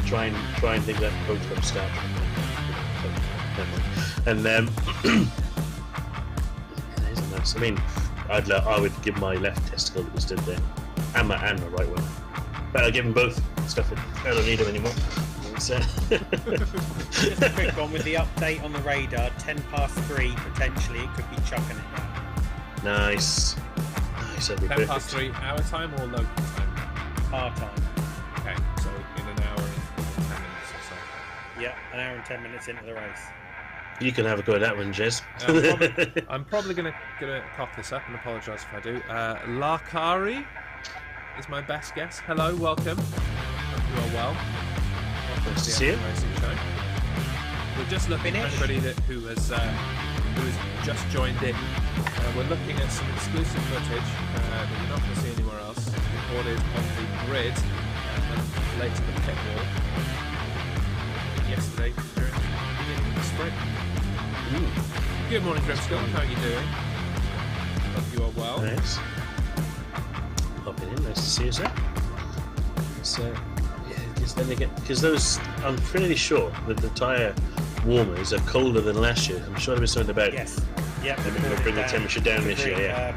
Try and think that quote from Star Trek. And it isn't nice. I mean, I would give my left testicle that was stood there, and my right one. But I'll give them both. Stuff it. I don't need them anymore. So. Just a quick one with the update on the radar. 3:10, potentially it could be chucking it down. Nice. That'd be 3:10 our time or local time? Our time. Okay, so in an hour and 10 minutes or so. Yeah, an hour and 10 minutes into the race. You can have a go at that one, Jez. I'm probably gonna cough this up and apologise if I do. Lakari is my best guess. Hello, welcome. Hope you are well. Welcome Nice to to see you. Racing Show. We're just looking for anybody who has just joined in. We're looking at some exclusive footage that you're not going to see anywhere else, recorded on the grid late to the pit wall yesterday during the beginning of the sprint. Ooh. Good morning, Grimskull. How are you doing? Hope you are well. Nice. Popping in. Nice to see you, sir. So, because then again, because those, I'm pretty sure that the tyre warmers are colder than last year. I'm sure there was something about. Yes. Yeah. They're going to bring the temperature down this year. Yeah.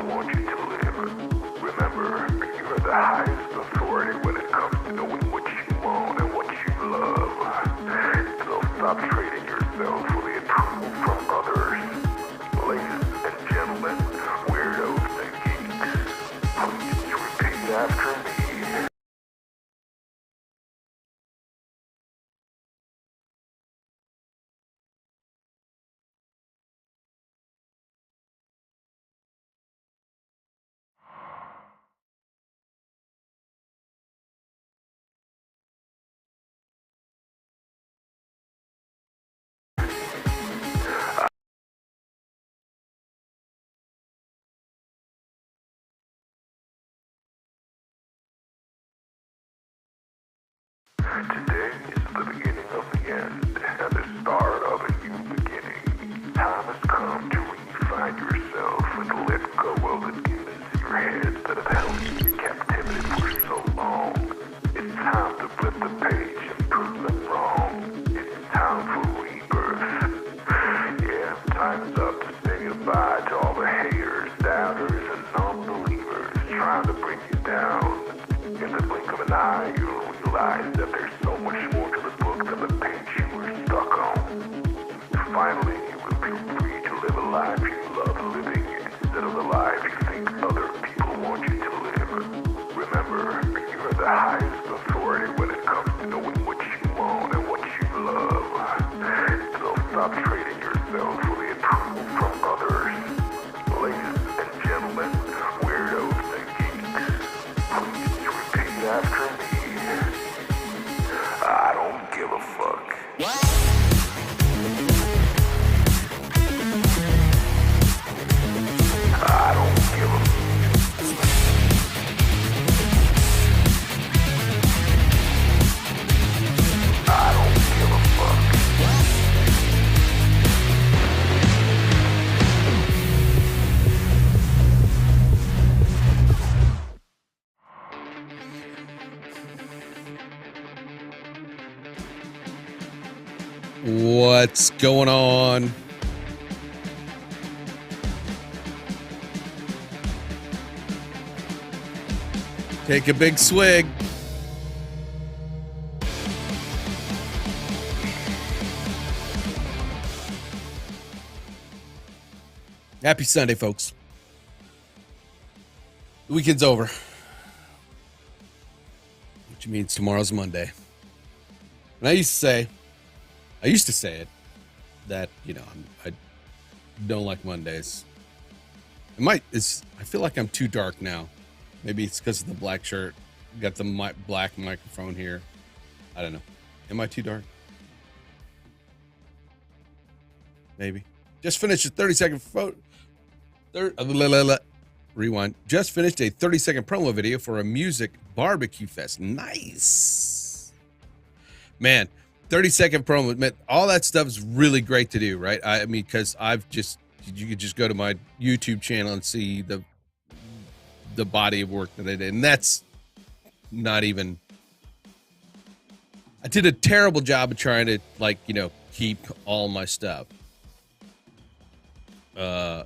want you to live. Remember, you are the highest authority when it comes to knowing what you want and what you love. So stop trading yourself for the approval from others. Ladies and gentlemen, weirdos and geeks, please repeat after me. Today is the beginning of the end and the start of a new beginning. Time has come to refine yourself and let go of the demons in your head that have held you in captivity for so long. It's time to flip the page and prove them wrong. It's time for rebirth. Yeah, time is up to say goodbye to all the haters, doubters, and non-believers trying to bring you down. In the blink of an eye, you'll realize that there's so much more to the book than the page you were stuck on. Finally, you will be free to live a life you love living instead of the life you think other people want you to live. Remember, you are the highest authority when it comes to knowing what you want and what you love. So stop trading yourself for the approval from others. Ladies and gentlemen, weirdos and geeks, please repeat after me. I don't give a fuck. I don't give a I don't give a fuck. What's going on? Take a big swig. Happy Sunday, folks. The weekend's over. Which means tomorrow's Monday. And I used to say it, that, I don't like Mondays. I feel like I'm too dark now. Maybe it's because of the black shirt. Got the black microphone here. I don't know. Am I too dark? Maybe. Just finished a 30-second rewind. Just finished a 30-second promo video for a music barbecue fest. Nice. Man, 30-second promo. Man, all that stuff is really great to do, right? I mean, because you could just go to my YouTube channel and see the body of work that I did. And that's not even... I did a terrible job of trying to, keep all my stuff. For,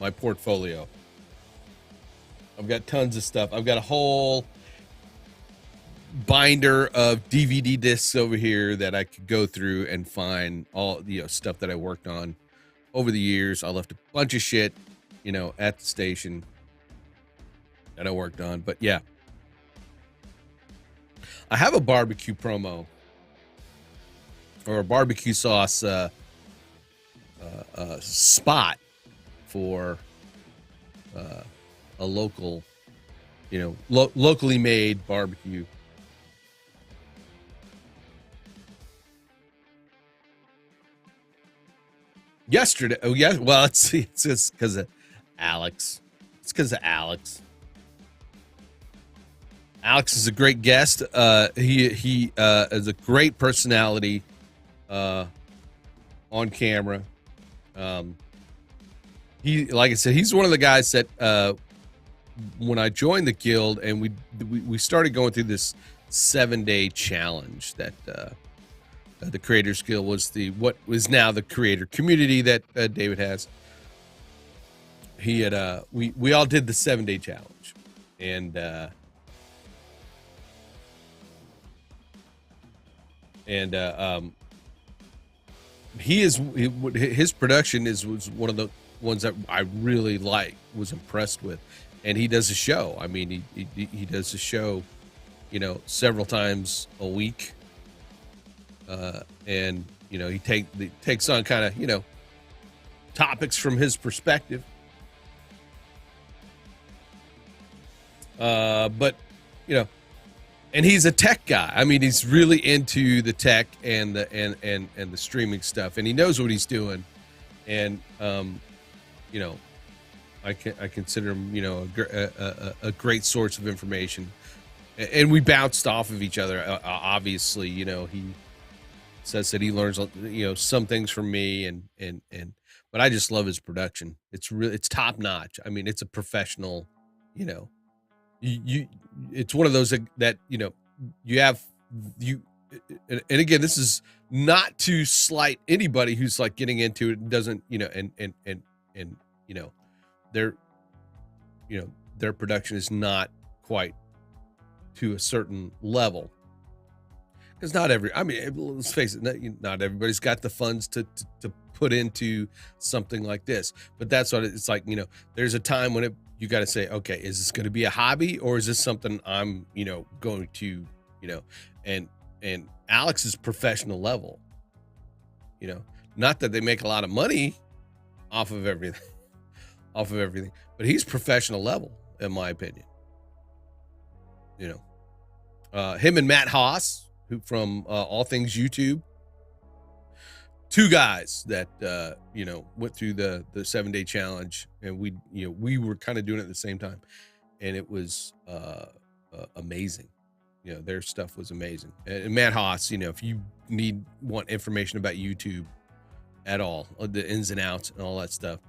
my portfolio. I've got tons of stuff. I've got a whole binder of DVD discs over here that I could go through and find all, stuff that I worked on over the years. I left a bunch of shit, at the station that I worked on. But yeah, I have a barbecue promo or a barbecue sauce spot for a local, locally made barbecue. Yesterday, oh yeah, well, it's just because of Alex. It's because of Alex. Alex is a great guest. He is a great personality on camera. He, like I said, he's one of the guys that when I joined the guild and we started going through this 7-day challenge that the Creators Guild was what was now the creator community that David has. he had we all did the 7-day challenge, and his production was one of the ones that I really was impressed with, and he does a show. I mean, he does a show, several times a week, and he takes on kind of topics from his perspective, but and he's a tech guy. I mean, he's really into the tech and the streaming stuff, and he knows what he's doing. And I consider him a great source of information. And we bounced off of each other. Obviously, he says that he learns some things from me, but I just love his production. It's top notch. I mean, it's a professional. It's one of those that and again, this is not to slight anybody who's like getting into it and doesn't their production is not quite to a certain level, because let's face it, not everybody's got the funds to put into something like this. But that's what it's like. There's a time when you got to say, okay, is this going to be a hobby, or is this something I'm, going to, and Alex is professional level, not that they make a lot of money off of everything, but he's professional level, in my opinion. Him and Matt Haas, who from All Things YouTube, two guys that went through the 7-day challenge, and we were kind of doing it at the same time, and it was amazing. Their stuff was amazing. And Matt Haas, if you want information about YouTube at all, the ins and outs and all that stuff,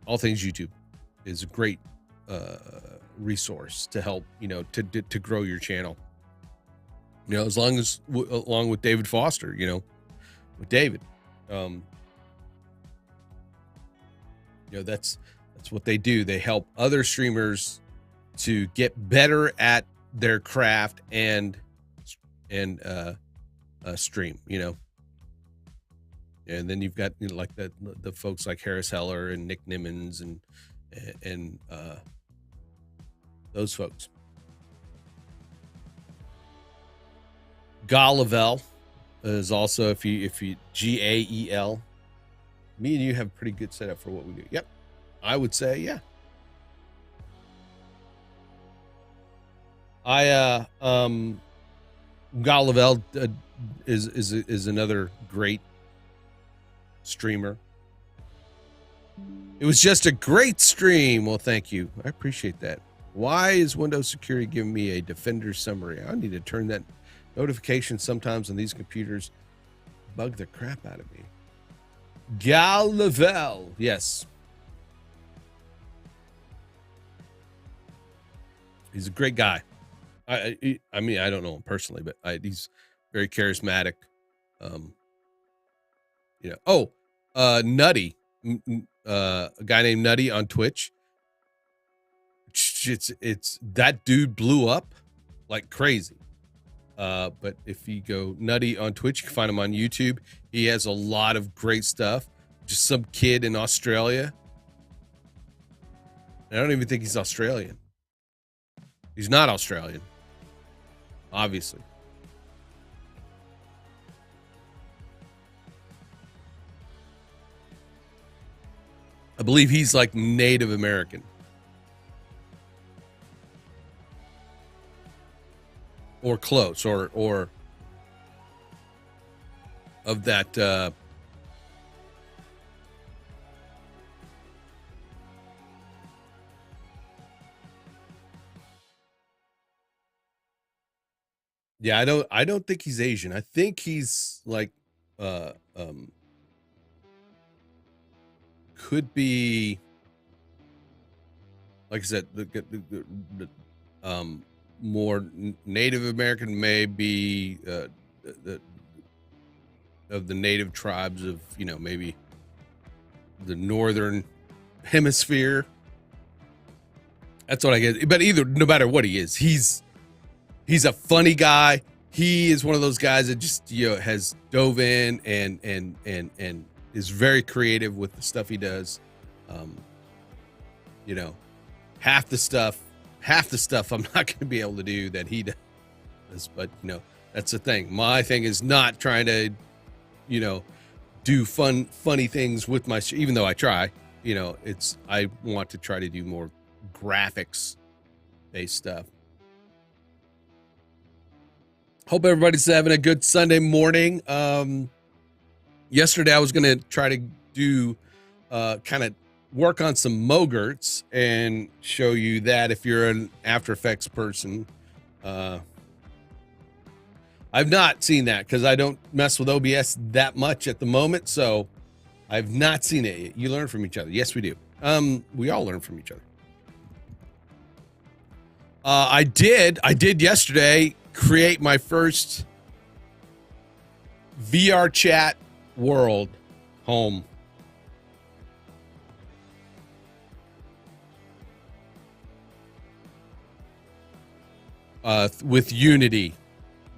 All Things YouTube is a great resource to help to grow your channel. Along with David Foster, with David, that's what they do. They help other streamers to get better at their craft and stream, and then you've got like the folks like Harris Heller and Nick Nimmons and those folks. Gael is also, if you Gael. Me and you have a pretty good setup for what we do. Yep, I would say, yeah. Gael is another great streamer. It was just a great stream. Well, thank you. I appreciate that. Why is Windows Security giving me a Defender summary? I need to turn that notification. Sometimes on these computers bug the crap out of me. Gael, yes. He's a great guy. I mean, I don't know him personally, but he's very charismatic. Nutty, a guy named Nutty on Twitch. It's that dude blew up like crazy. But if you go Nutty on Twitch, you can find him on YouTube. He has a lot of great stuff. Just some kid in Australia. I don't even think he's Australian. He's not Australian, obviously. I believe he's like Native American. Or close, or of that yeah, I don't think he's Asian. I think he's like could be, like I said, the more Native American, maybe of the native tribes of maybe the northern hemisphere. That's what I get. But no matter what he is, he's a funny guy. He is one of those guys that just, has dove in and is very creative with the stuff he does. Half the stuff I'm not going to be able to do that he does. But that's the thing. My thing is not trying to, do funny things with my, even though I try. I want to try to do more graphics based stuff. Hope everybody's having a good Sunday morning. Yesterday I was going to try to do kind of work on some Mogrts and show you that if you're an After Effects person. I've not seen that because I don't mess with OBS that much at the moment, so I've not seen it yet. You learn from each other. Yes, we do. We all learn from each other. I did yesterday create my first VR chat world home. With Unity,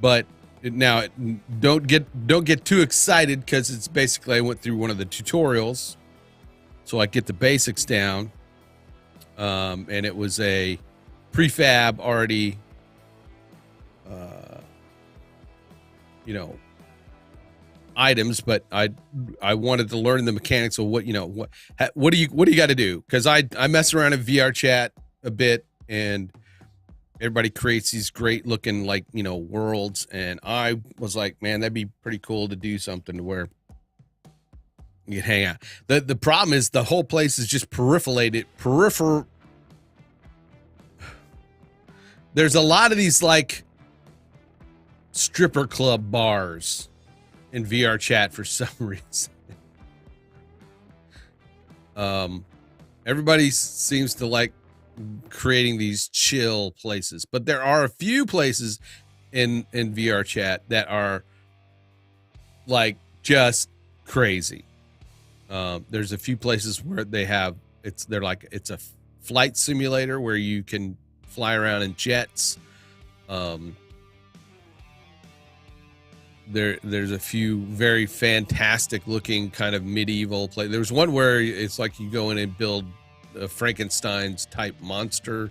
but now don't get too excited because it's basically I went through one of the tutorials, so I get the basics down, and it was a prefab already, items, but I wanted to learn the mechanics of what do you got to do, because I mess around in VR chat a bit and everybody creates these great looking worlds, and I was like, man, that'd be pretty cool to do something to where you can hang out. The problem is the whole place is just peripheral. There's a lot of these stripper club bars in VR chat for some reason. Everybody seems to like creating these chill places, but there are a few places in VR chat that are just crazy. There's a few places where it's a flight simulator where you can fly around in jets. There's a few very fantastic looking kind of medieval play. There's one where it's like you go in and build a Frankenstein's type monster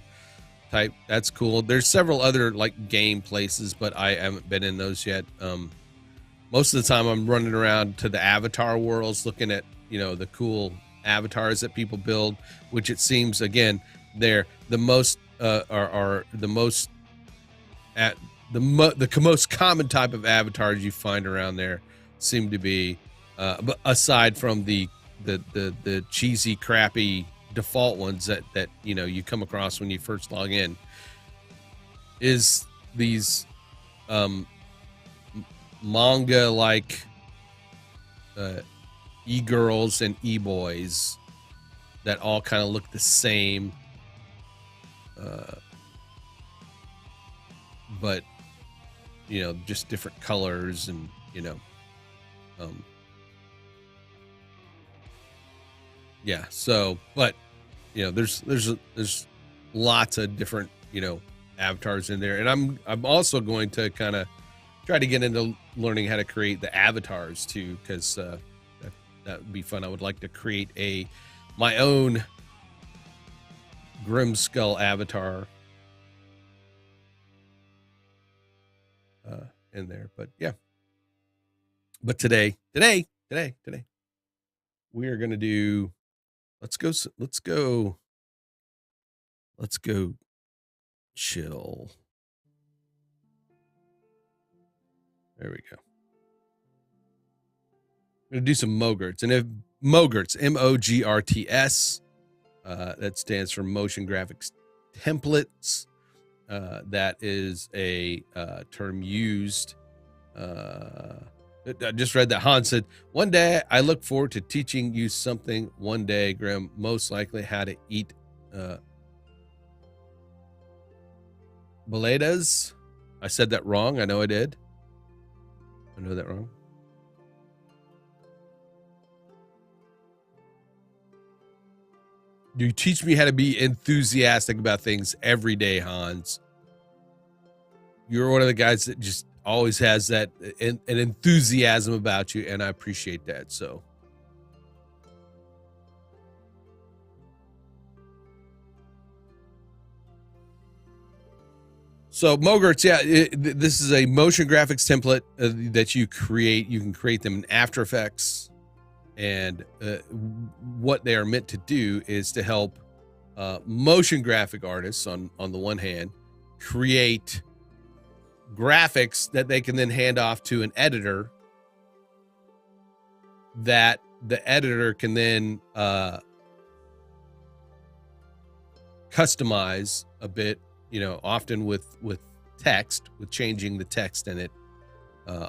type. That's cool. There's several other game places, but I haven't been in those yet. Most of the time I'm running around to the avatar worlds looking at the cool avatars that people build, which it seems again they're the most are the most at the most common type of avatars you find around there seem to be but aside from the cheesy crappy default ones that you come across when you first log in, is these manga e-girls and e-boys that all kind of look the same, but just different colors and yeah. So, but there's lots of different avatars in there, and I'm also going to kind of try to get into learning how to create the avatars too, because that would be fun. I would like to create my own Grim Skull avatar in there. But yeah. But today we are going to do. Let's go chill. There we go. I'm going to do some Mogrts. And if Mogrts, Mogrts, that stands for Motion Graphics Templates. That is a term used. I just read that Han said, one day I look forward to teaching you something one day, Grim, most likely how to eat boletas. I said that wrong. I know I did. I know that wrong. You teach me how to be enthusiastic about things every day, Hans. You're one of the guys that just always has that an enthusiasm about you, and I appreciate that. So Mogrts, yeah, this is a motion graphics template that you create. You can create them in After Effects, and what they are meant to do is to help motion graphic artists on the one hand create graphics that they can then hand off to an editor, that the editor can then customize a bit, often with text, with changing the text in it,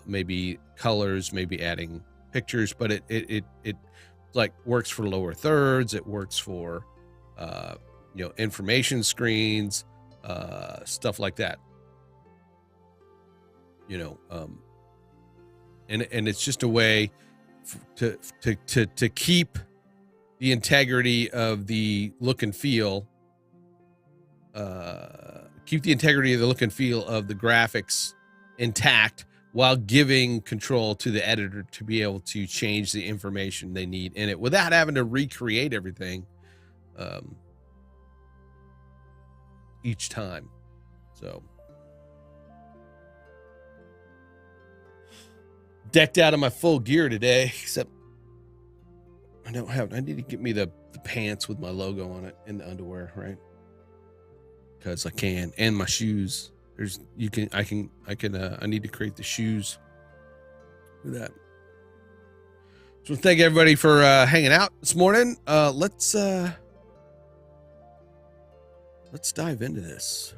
maybe colors, maybe adding pictures, but it like works for lower thirds. It works for information screens, stuff like that. And it's just a way to keep the integrity of the look and feel, of the graphics intact, while giving control to the editor to be able to change the information they need in it without having to recreate everything each time. So decked out of my full gear today, except I need to get me the pants with my logo on it and the underwear, right? Because I can, and my shoes. I need to create the shoes with that. So thank everybody for hanging out this morning. Let's dive into this.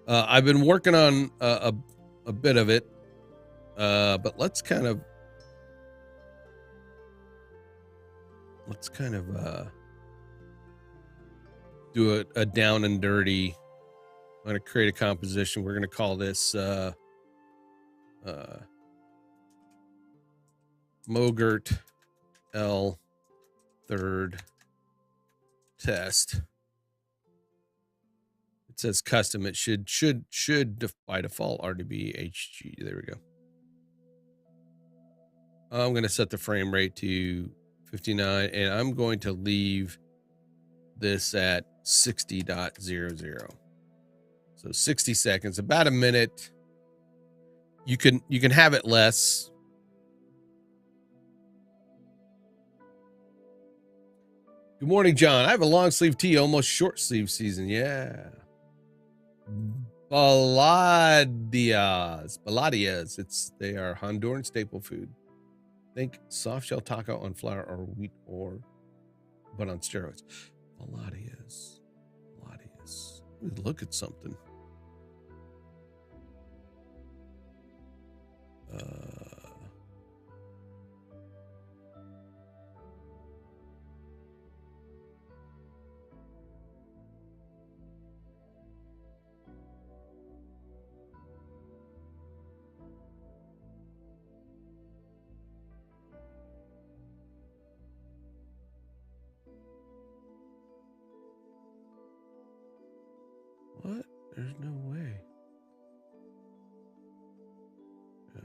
I've been working on a bit of it, but let's kind of do a down and dirty. I'm going to create a composition. We're going to call this Mogrt L third test. It says custom. It should by default already be HG. There we go. I'm going to set the frame rate to 59, and I'm going to leave this at 60.00. So 60 seconds, about a minute. You can have it less. Good morning, John. I have a long sleeve tee, almost short sleeve season. Yeah. Baladias. They are Honduran staple food. Think soft shell taco on flour or wheat, but on steroids. Baladias. Look at something. What? There's no way. Yeah.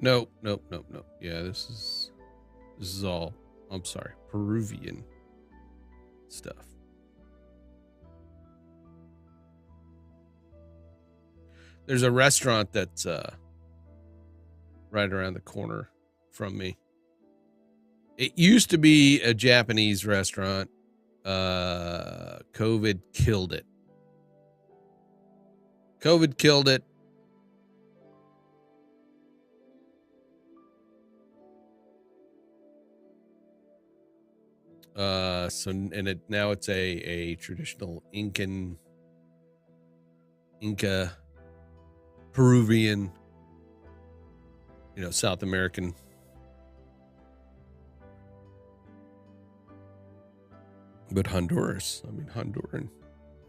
Nope. Yeah, this is all, I'm sorry, Peruvian stuff. There's a restaurant that's right around the corner from me. It used to be a Japanese restaurant. COVID killed it. So and now it's a traditional Inca Peruvian, South American. But Honduras, Honduran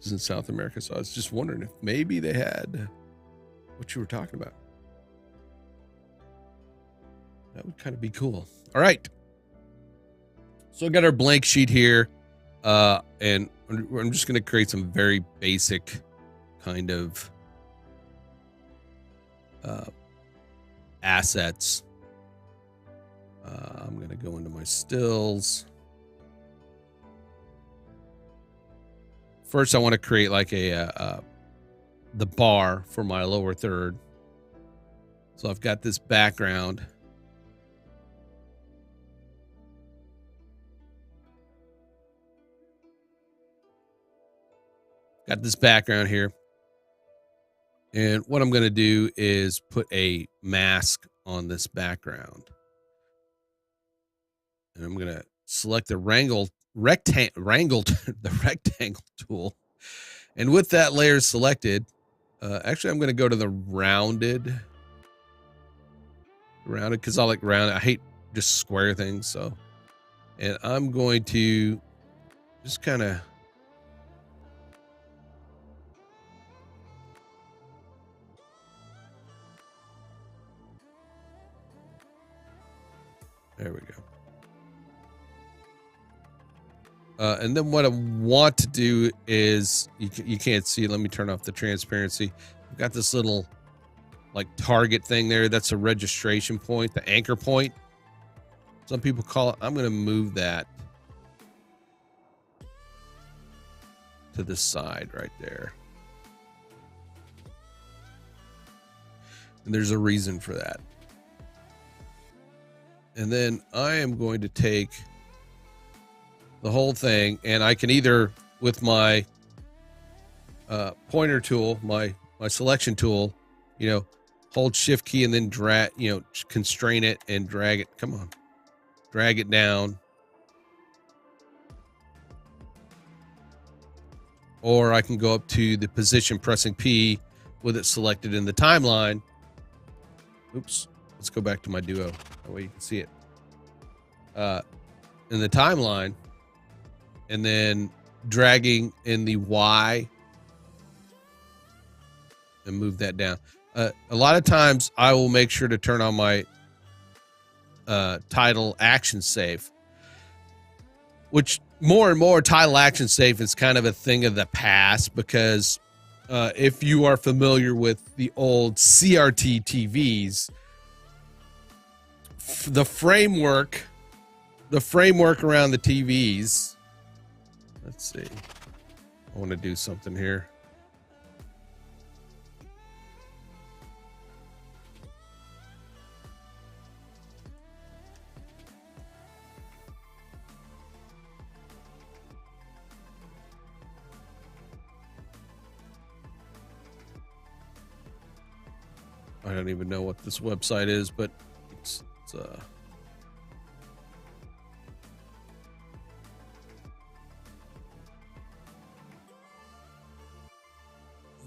is in South America. So I was just wondering if maybe they had what you were talking about. That would kind of be cool. All right. So I got our blank sheet here. And I'm just going to create some very basic kind of assets. I'm going to go into my stills. First, I want to create like the bar for my lower third. So I've got this background. Got this background here. And what I'm going to do is put a mask on this background. And I'm going to select the rectangle tool. And with that layer selected, actually I'm going to go to the rounded because I like round. I hate just square things. So, and I'm going to just kind of there we go. And then what I want to do is, you can't see, let me turn off the transparency. I've got this little like target thing there. That's a registration point, the anchor point. Some people call it. I'm going to move that to the side right there. And there's a reason for that. And then I am going to take the whole thing, and I can either, with my pointer tool, my selection tool, hold shift key and then drag, constrain it and drag it. Come on, drag it down. Or I can go up to the position pressing P with it selected in the timeline. Oops. Let's go back to my duo. That way you can see it. In the timeline, and then dragging in the Y and move that down. A lot of times I will make sure to turn on my title action save, which more and more title action save is kind of a thing of the past, because if you are familiar with the old CRT TVs, the framework around the TVs. Let's see. I want to do something here. I don't even know what this website is, but it's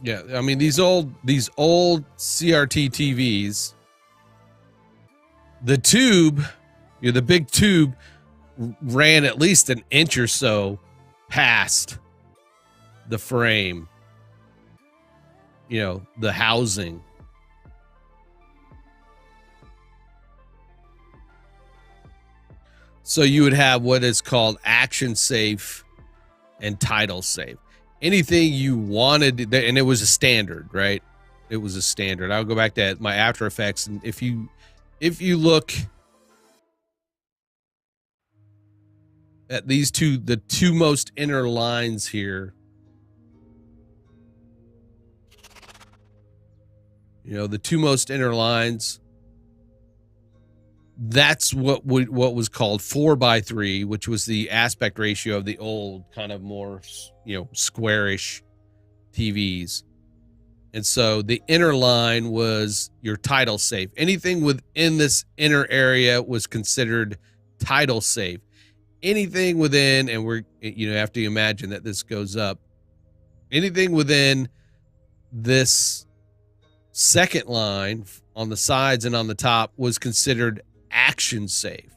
yeah, I mean, these old CRT TVs, the tube, the big tube ran at least an inch or so past the frame, the housing. So you would have what is called action safe and title safe. Anything you wanted, and it was a standard, right? It was a standard. I'll go back to my After Effects, and if you look at these the two most inner lines here, the two most inner lines, that's what was called 4:3, which was the aspect ratio of the old kind of more, squarish TVs. And so the inner line was your title safe. Anything within this inner area was considered title safe. anything within, and we're, you know, have to imagine that this goes up, anything within this second line on the sides and on the top was considered action safe.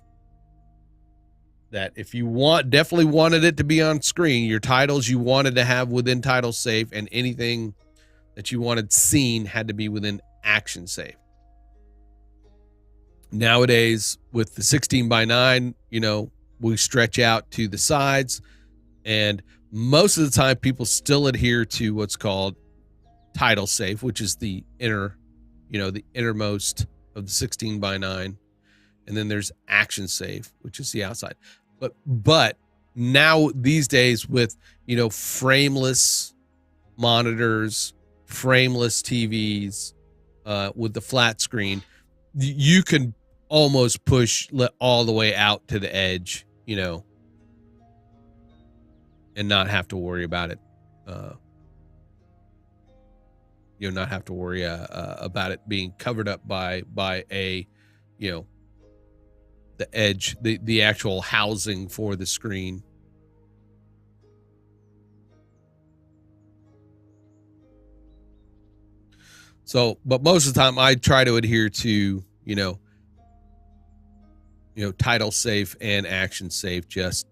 That if you definitely wanted it to be on screen, your titles you wanted to have within title safe, and anything that you wanted seen had to be within action safe. Nowadays, with the 16:9, you know, we stretch out to the sides, and most of the time people still adhere to what's called title safe, which is the inner, you know, the innermost of the 16:9. And then there's action safe, which is the outside. But now these days with, you know, frameless monitors, frameless TVs, with the flat screen, you can almost push all the way out to the edge, you know, and not have to worry about it. You know, not have to worry about it being covered up by a, you know, the edge, the actual housing for the screen. So, but most of the time I try to adhere to, you know, title safe and action safe, just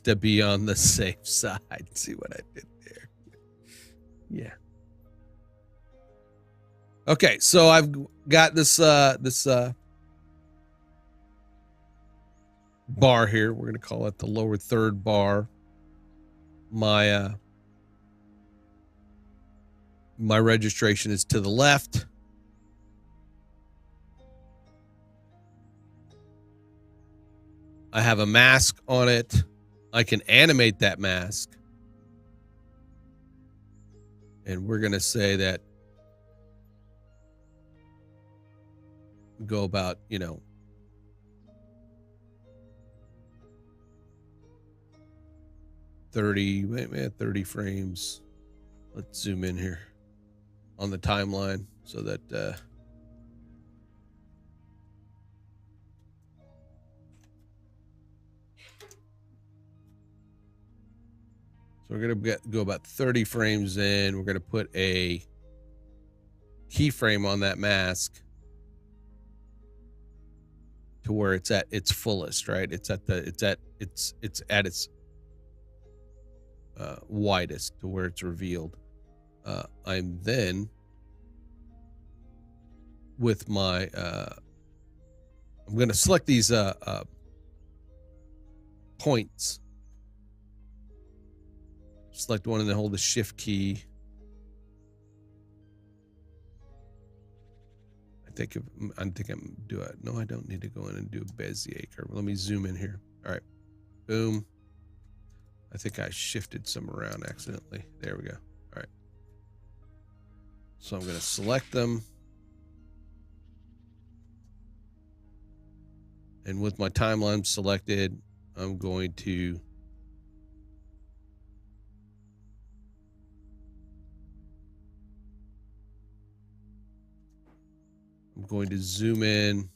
to be on the safe side. See what I did there? Yeah. Okay, so I've got this bar here. We're gonna call it the lower third bar. My my registration is to the left. I have a mask on it. I can animate that mask. And we're gonna say that go about, you know, 30 frames. Let's zoom in here on the timeline so that so we're gonna go about 30 frames in. We're gonna put a keyframe on that mask to where it's at its fullest, right? It's at its widest, to where it's revealed. I'm then with my I'm going to select these points. Select one and then hold the shift key. I'm do it. No, I don't need to go in and do a Bezier curve. Let me zoom in here. All right. Boom. I think I shifted some around accidentally. There we go. All right. So I'm going to select them. And with my timeline selected, I'm going to zoom in.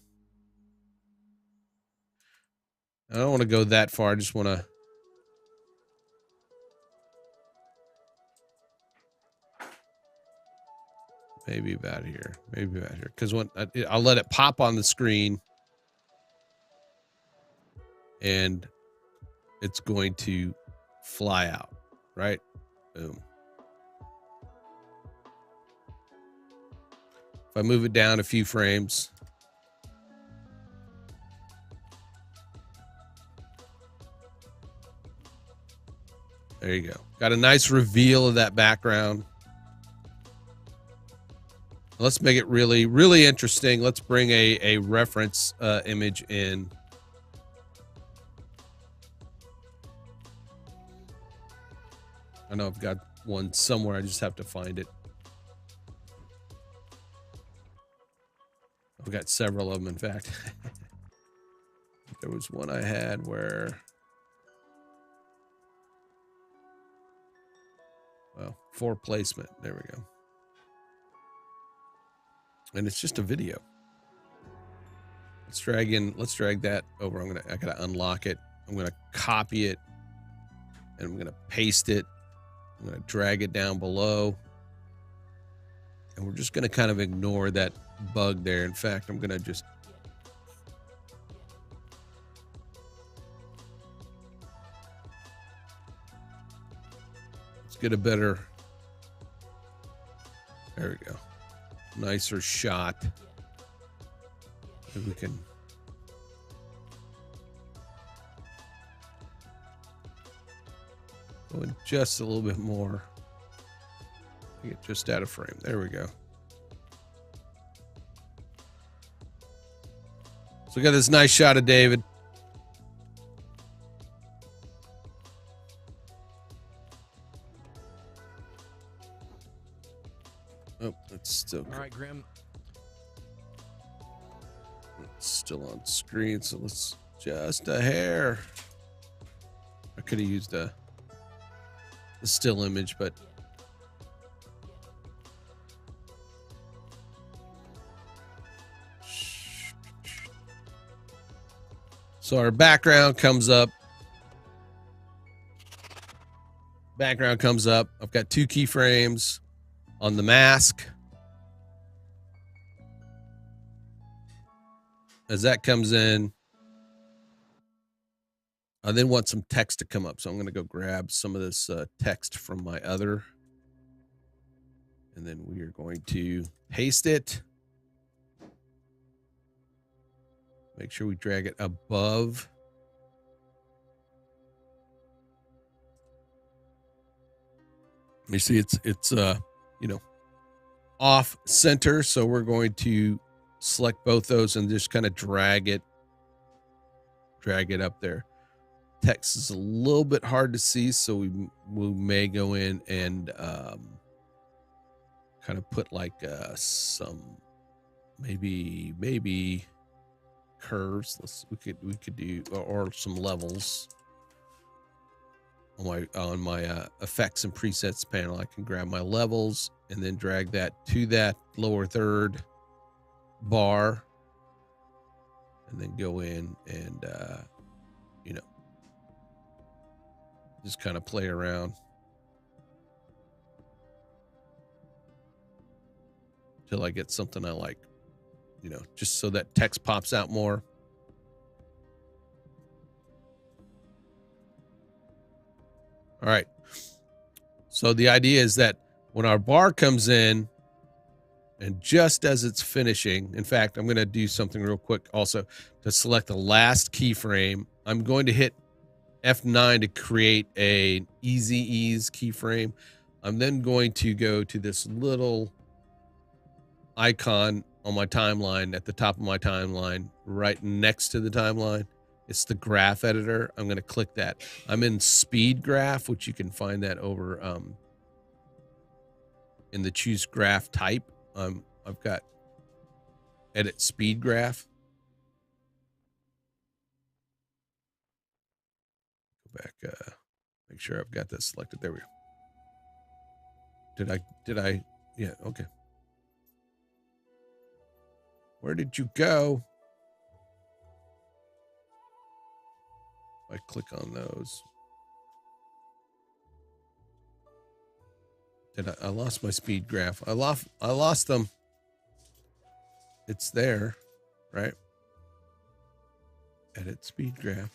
I don't want to go that far. I just want to maybe about here. Because when I'll let it pop on the screen, and it's going to fly out, right? Boom. If I move it down a few frames, there you go. Got a nice reveal of that background. Let's make it really, really interesting. Let's bring a reference image in. I know I've got one somewhere. I just have to find it. I've got several of them, in fact. There was one I had where, well, for placement. There we go. And it's just a video. Let's drag that over. I gotta unlock it. I'm going to copy it and I'm going to paste it. I'm going to drag it down below. And we're just going to kind of ignore that bug there. In fact, I'm going to just let's get a better, there we go, nicer shot. And we can go in just a little bit more. Get just out of frame. There we go. So we got this nice shot of David. Oh, that's still All right, Grim. it's still on screen, so let's just a hair. I could have used a still image, but so our background comes up. Background comes up. I've got 2 keyframes on the mask. As that comes in, I then want some text to come up. So I'm going to go grab some of this text from my other. And then we are going to paste it. Make sure we drag it above. You see it's you know, off center, so we're going to select both those and just kind of drag it up there. Text is a little bit hard to see, so we may go in and kind of put like some maybe curves. We could do or some levels on my effects and presets panel. I can grab my levels and then drag that to that lower third bar, and then go in and you know, just kind of play around till I get something I like, you know, just so that text pops out more. All right. So the idea is that when our bar comes in, and just as it's finishing, in fact, I'm going to do something real quick also to select the last keyframe. I'm going to hit F9 to create a easy ease keyframe. I'm then going to go to this little icon on my timeline at the top of my timeline, right next to the timeline. It's the graph editor. I'm going to click that. I'm in speed graph, which you can find that over in the choose graph type. I've got edit speed graph. Go back, make sure I've got that selected. There we go. Did I? Yeah, okay. Where did you go? I click on those. I lost my speed graph. I lost them. It's there, right? Edit speed graph.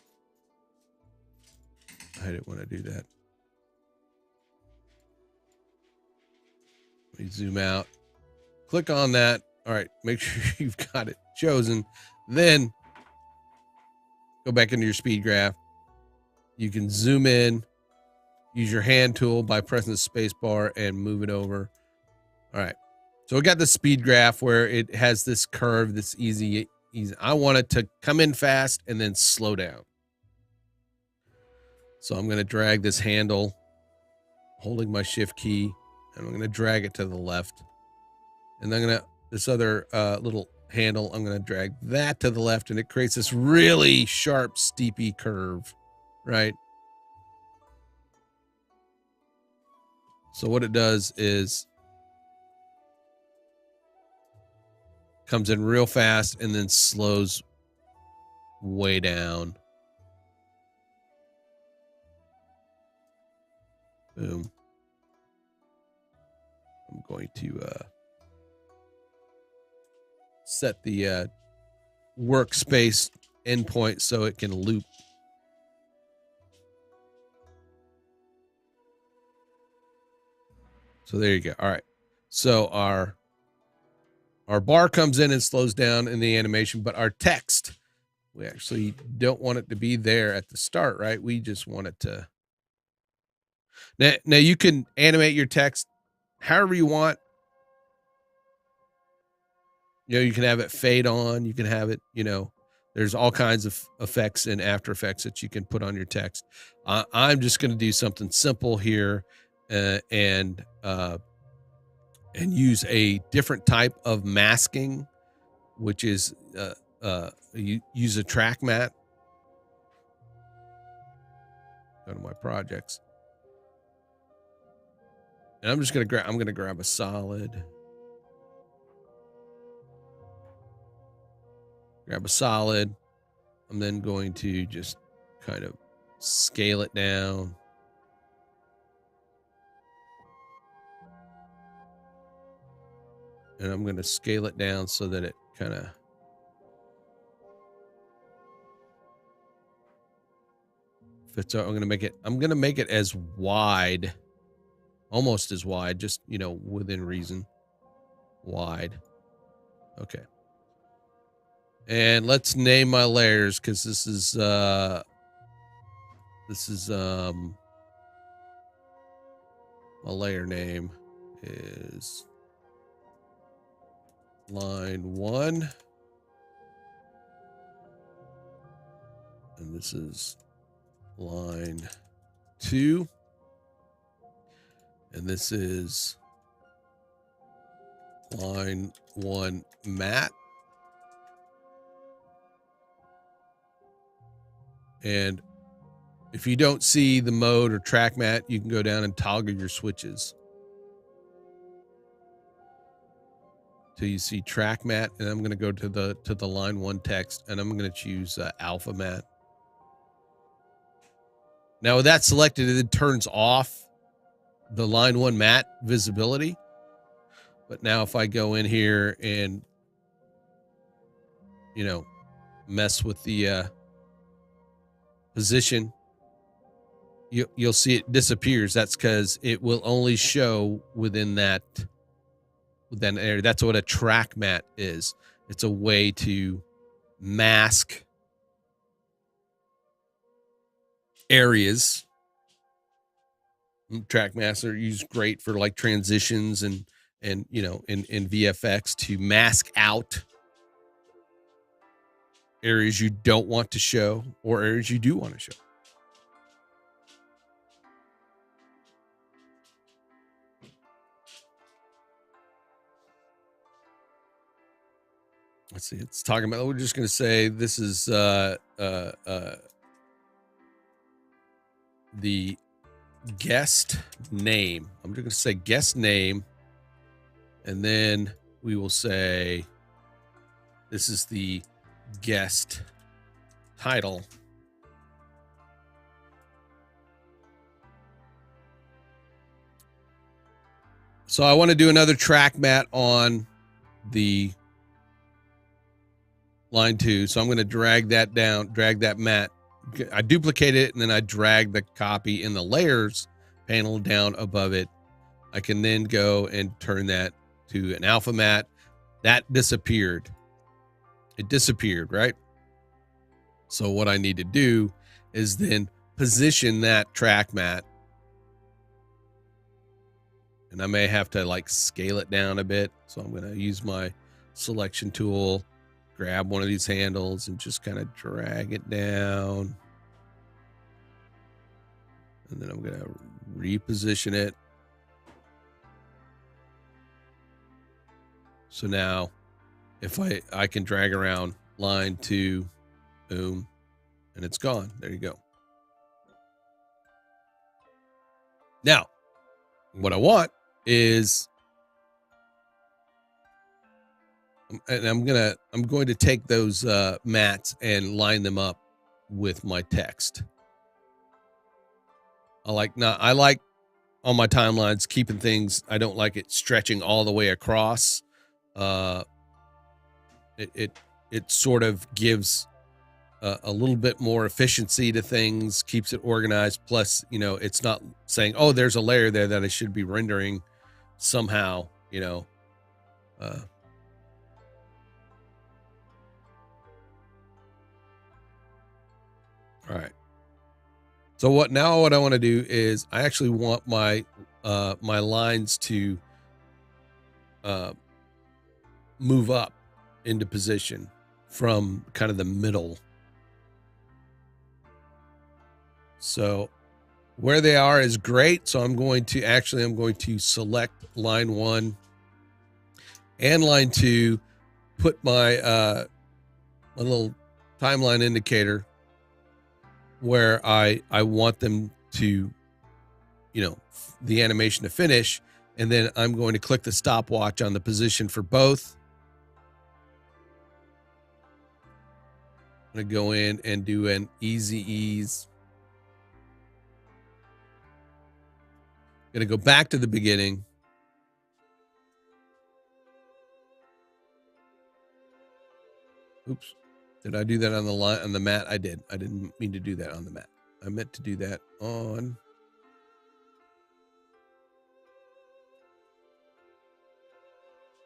I didn't want to do that. Let me zoom out. Click on that. All right, make sure you've got it chosen. Then go back into your speed graph. You can zoom in, use your hand tool by pressing the space bar and move it over. All right. So we got the speed graph where it has this curve that's easy. I want it to come in fast and then slow down. So I'm going to drag this handle, holding my shift key, and I'm going to drag it to the left. And I'm going to, this other little handle, I'm going to drag that to the left, and it creates this really sharp, steepy curve, right? So what it does is comes in real fast and then slows way down. Boom. I'm going to set the workspace endpoint so it can loop. So there you go. All right. So our bar comes in and slows down in the animation, but our text, we actually don't want it to be there at the start, right? We just want it to. Now you can animate your text however you want. You know, you can have it fade on. You can have it, you know, there's all kinds of effects in After Effects that you can put on your text. I'm just going to do something simple here and use a different type of masking, which is you use a track mat. Go to my projects. And I'm just going to grab a solid. Grab a solid. I'm then going to just kind of scale it down. And I'm going to scale it down so that it kind of fits out. I'm going to make it as wide, almost as wide, just, you know, within reason. Wide. Okay. And let's name my layers, because this is my layer name is line 1, and this is line 2, and this is line 1 matte. And if you don't see the mode or track mat, you can go down and toggle your switches till you see track mat. And I'm going to go to the line 1 text, and I'm going to choose alpha mat. Now with that selected, it turns off the line 1 matte visibility. But now if I go in here and, you know, mess with the position, you'll see it disappears. That's because it will only show within that area. That's what a track mat is. It's a way to mask areas. Track mats are used great for like transitions and you know, in VFX to mask out areas you don't want to show or areas you do want to show. Let's see. It's talking about, we're just going to say this is the guest name. I'm just going to say guest name, and then we will say this is the guest title. So I want to do another track mat on the line 2. So I'm going to drag that down, drag that mat. I duplicate it, and then I drag the copy in the layers panel down above it. I can then go and turn that to an alpha mat. That disappeared. It disappeared, right? So what I need to do is then position that track mat. And I may have to like scale it down a bit. So I'm going to use my selection tool, grab one of these handles, and just kind of drag it down. And then I'm going to reposition it. So now if I can drag around line 2, boom, and it's gone. There you go. Now, what I want is, and I'm going to take those mats and line them up with my text. I like on my timelines, keeping things, I don't like it stretching all the way across. It sort of gives a little bit more efficiency to things, keeps it organized. Plus, you know, it's not saying, oh, there's a layer there that I should be rendering somehow, you know. All right. So what I want to do is I actually want my my lines to move up into position from kind of the middle. So where they are is great. So I'm going to select line 1 and line 2, put my my little timeline indicator where I want them to, you know, the animation to finish. And then I'm going to click the stopwatch on the position for both. I'm going to go in and do an easy ease. I'm going to go back to the beginning. Oops. Did I do that on the line, on the mat? I did. I didn't mean to do that on the mat. I meant to do that on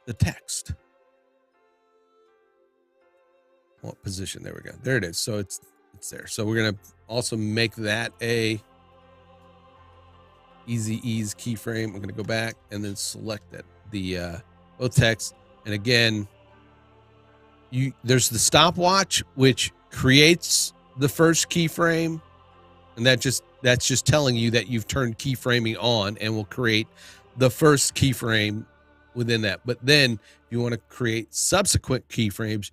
the text. What position? There we go. There it is. So it's there. So we're going to also make that a easy ease keyframe. I'm going to go back and then select that, the both text. And again, there's the stopwatch, which creates the first keyframe, and that's just telling you that you've turned keyframing on and will create the first keyframe within that. But then if you want to create subsequent keyframes,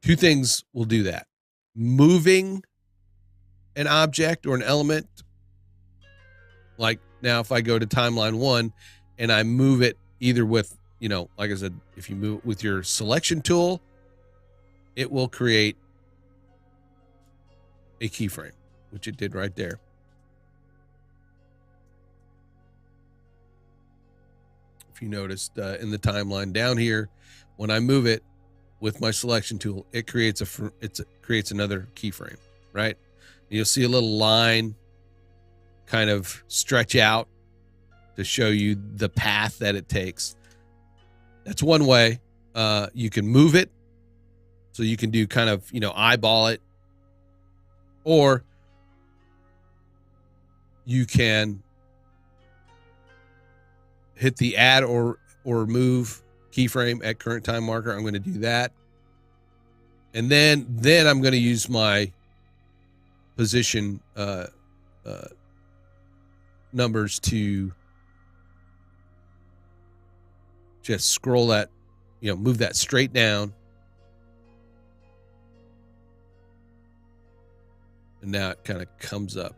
two things will do that: moving an object or an element. Like now, if I go to timeline 1 and I move it either with, you know, like I said, if you move it with your selection tool, it will create a keyframe, which it did right there. If you noticed in the timeline down here, when I move it with my selection tool, it creates creates another keyframe, right? And you'll see a little line kind of stretch out to show you the path that it takes. That's one way. You can move it, so you can do kind of, you know, eyeball it, or you can hit the add or move keyframe at current time marker. I'm going to do that, and then I'm going to use my position numbers to just scroll that, you know, move that straight down. And now it kind of comes up,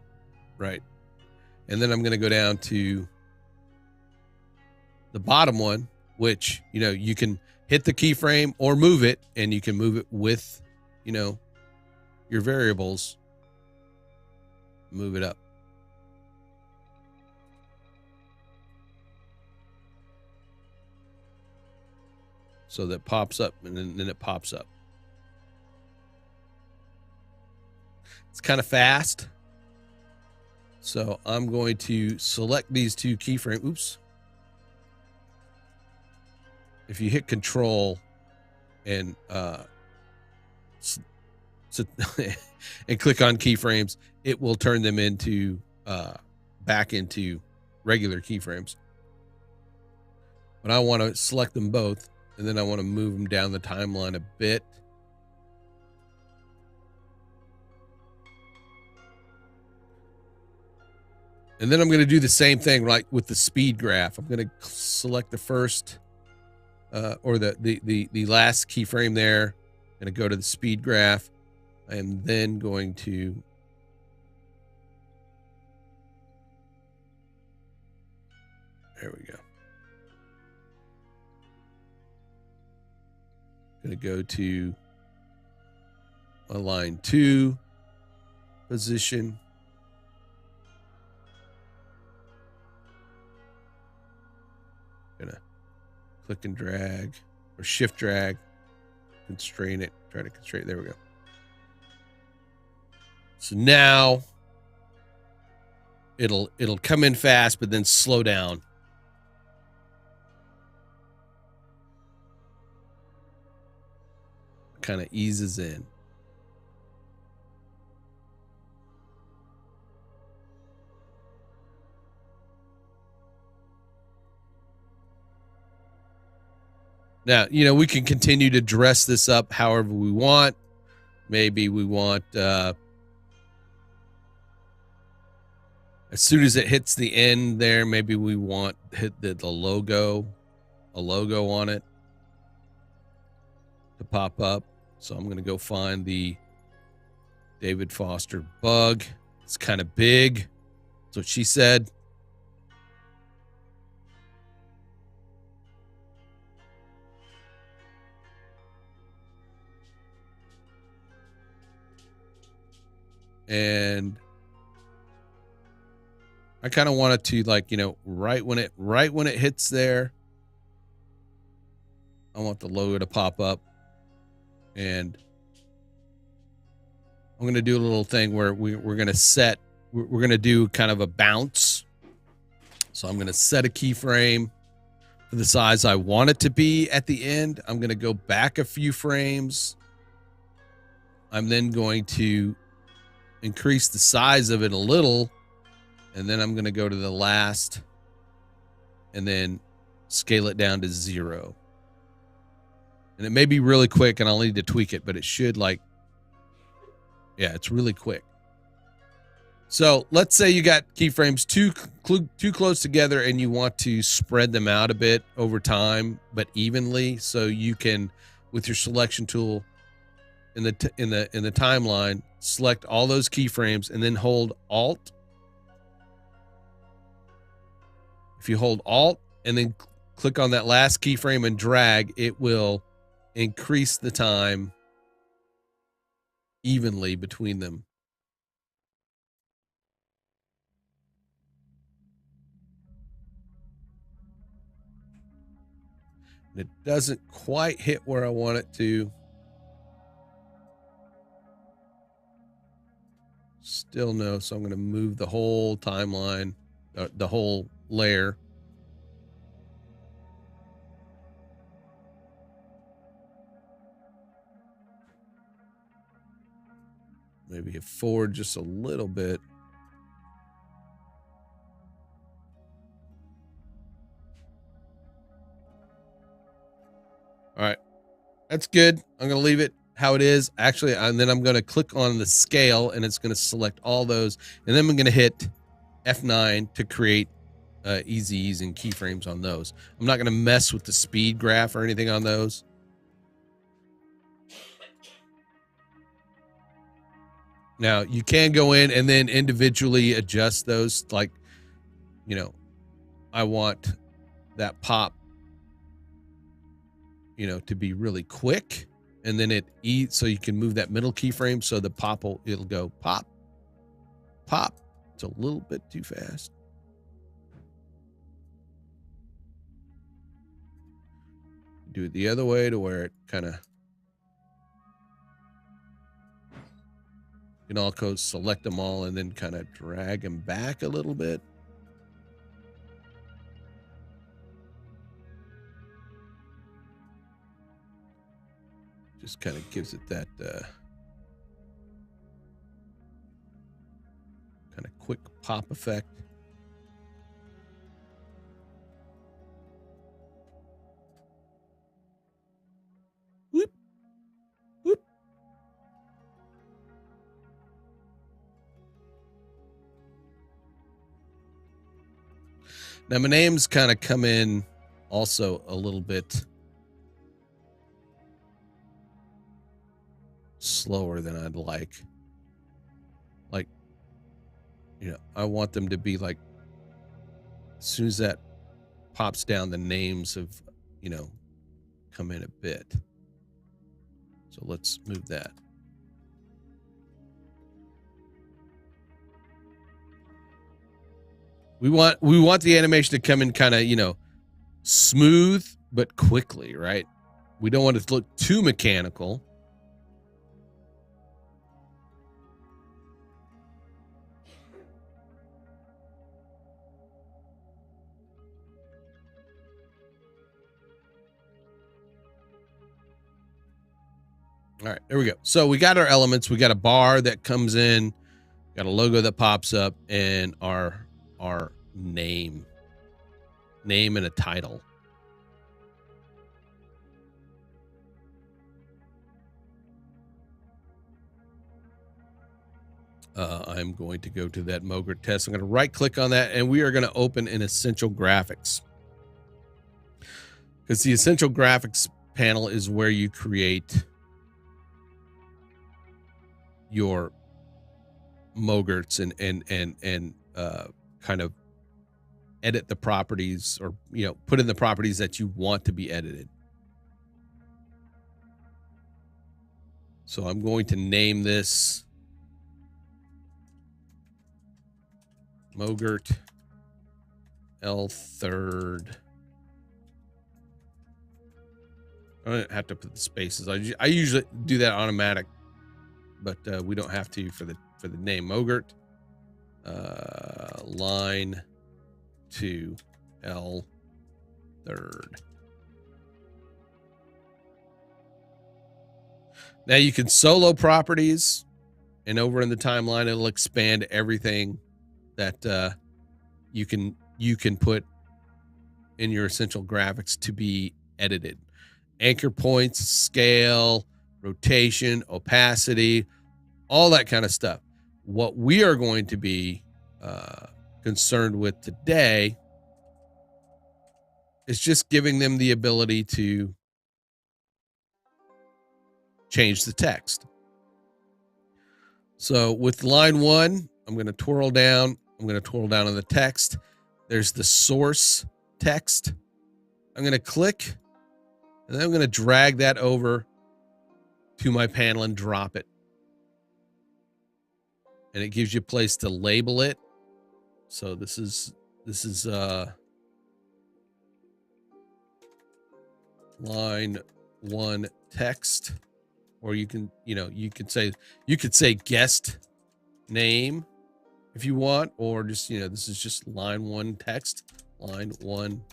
right? And then I'm going to go down to the bottom one, which, you know, you can hit the keyframe or move it, and you can move it with, you know, your variables. Move it up. So that pops up, and then it pops up. It's kind of fast. So I'm going to select these two keyframes. Oops. If you hit Control and and click on keyframes, it will turn them into back into regular keyframes. But I want to select them both, and then I want to move them down the timeline a bit. And then I'm going to do the same thing, like with the speed graph. I'm going to select the first or the last keyframe there. I'm going to go to the speed graph. I am then going to there we go. Going to go to my line 2 position. gonna click and drag or shift drag, constrain it, try to constrain. There we go. So now it'll come in fast, but then slow down. Kind of eases in. Now, you know, we can continue to dress this up however we want. Maybe we want, as soon as it hits the end there, maybe we want hit the logo, a logo on it to pop up. So I'm going to go find the David Foster bug. It's kind of big. That's what she said. And I kind of want it to, like, you know, right when it hits there, I want the logo to pop up. And I'm going to do a little thing where we're going to do kind of a bounce. So I'm going to set a keyframe for the size I want it to be at the end. I'm going to go back a few frames. I'm then going to increase the size of it a little, and then I'm going to go to the last and then scale it down to 0. And it may be really quick and I'll need to tweak it, but it should, like, yeah, it's really quick. So let's say you got keyframes too close together and you want to spread them out a bit over time, but evenly. So you can, with your selection tool in the timeline, select all those keyframes and then hold Alt. If you hold Alt and then click on that last keyframe and drag, it will increase the time evenly between them. And it doesn't quite hit where I want it to. Still no, so I'm going to move the whole timeline, the whole layer. Maybe forward just a little bit. All right, that's good. I'm going to leave it how it is. Actually, and then I'm going to click on the scale and it's going to select all those. And then I'm going to hit F9 to create easy easing keyframes on those. I'm not going to mess with the speed graph or anything on those. Now, you can go in and then individually adjust those. Like, you know, I want that pop, you know, to be really quick. And then it eats, so you can move that middle keyframe so the pop it'll go pop, pop. It's a little bit too fast. Do it the other way to where it kind of, you can also select them all and then kind of drag them back a little bit. Just kind of gives it that kind of quick pop effect. Whoop, whoop. Now my names kind of come in also a little bit slower than I'd like. Like, you know, I want them to be like, as soon as that pops down, the names have, you know, come in a bit. So let's move that. We want the animation to come in kind of, you know, smooth but quickly, right? We don't want it to look too mechanical. All right, there we go. So we got our elements. We got a bar that comes in, got a logo that pops up, and our name and a title. I'm going to go to that Mogrt test. I'm going to right click on that, and we are going to open in Essential Graphics, because the Essential Graphics panel is where you create your Mogrts and kind of edit the properties, or put in the properties that you want to be edited. So I'm going to name this Mogrt L3rd. I don't have to put the spaces. I usually do that automatic, but we don't have to for the name. Mogrrt line 2 L3rd. Now you can solo properties, and over in the timeline it'll expand everything that you can put in your Essential Graphics to be edited. Anchor points, scale, rotation, opacity, all that kind of stuff. What we are going to be concerned with today is just giving them the ability to change the text. So with line 1, I'm going to twirl down. I'm going to twirl down on the text. There's the source text. I'm going to click, and then I'm going to drag that over to my panel and drop it. And it gives you a place to label it. So this is line 1 text, or you can you could say guest name if you want, or just this is just line 1 text. Line 1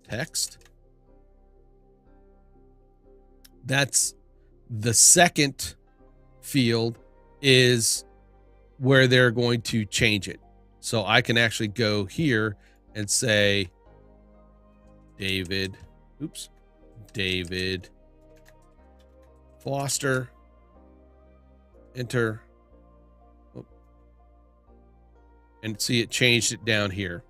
text. That's the second field, is where they're going to change it. So I can actually go here and say David Foster, enter, and see it changed it down here.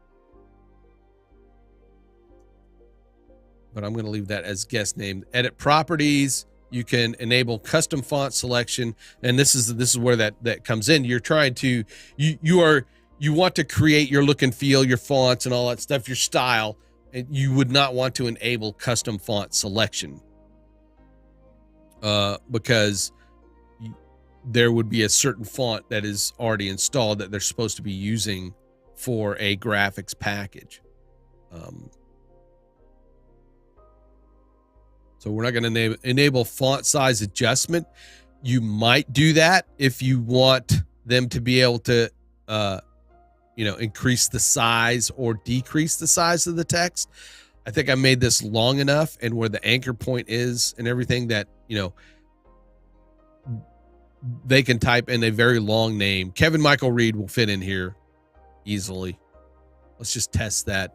But I'm going to leave that as guest name. Edit properties. You can enable custom font selection, and this is where that comes in. You're trying to you want to create your look and feel, your fonts and all that stuff, your style, and you would not want to enable custom font selection because there would be a certain font that is already installed that they're supposed to be using for a graphics package. So we're not going to enable font size adjustment. You might do that if you want them to be able to, increase the size or decrease the size of the text. I think I made this long enough, and where the anchor point is and everything, that, they can type in a very long name. Kevin Michael Reed will fit in here easily. Let's just test that.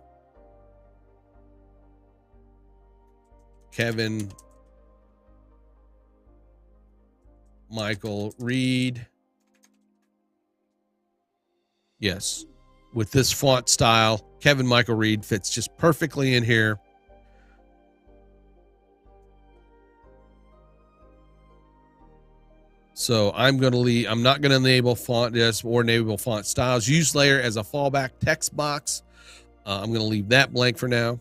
Kevin Michael Reed. Yes. With this font style, Kevin Michael Reed fits just perfectly in here. So I'm not going to enable font disp or enable font styles. Use layer as a fallback text box. I'm going to leave that blank for now.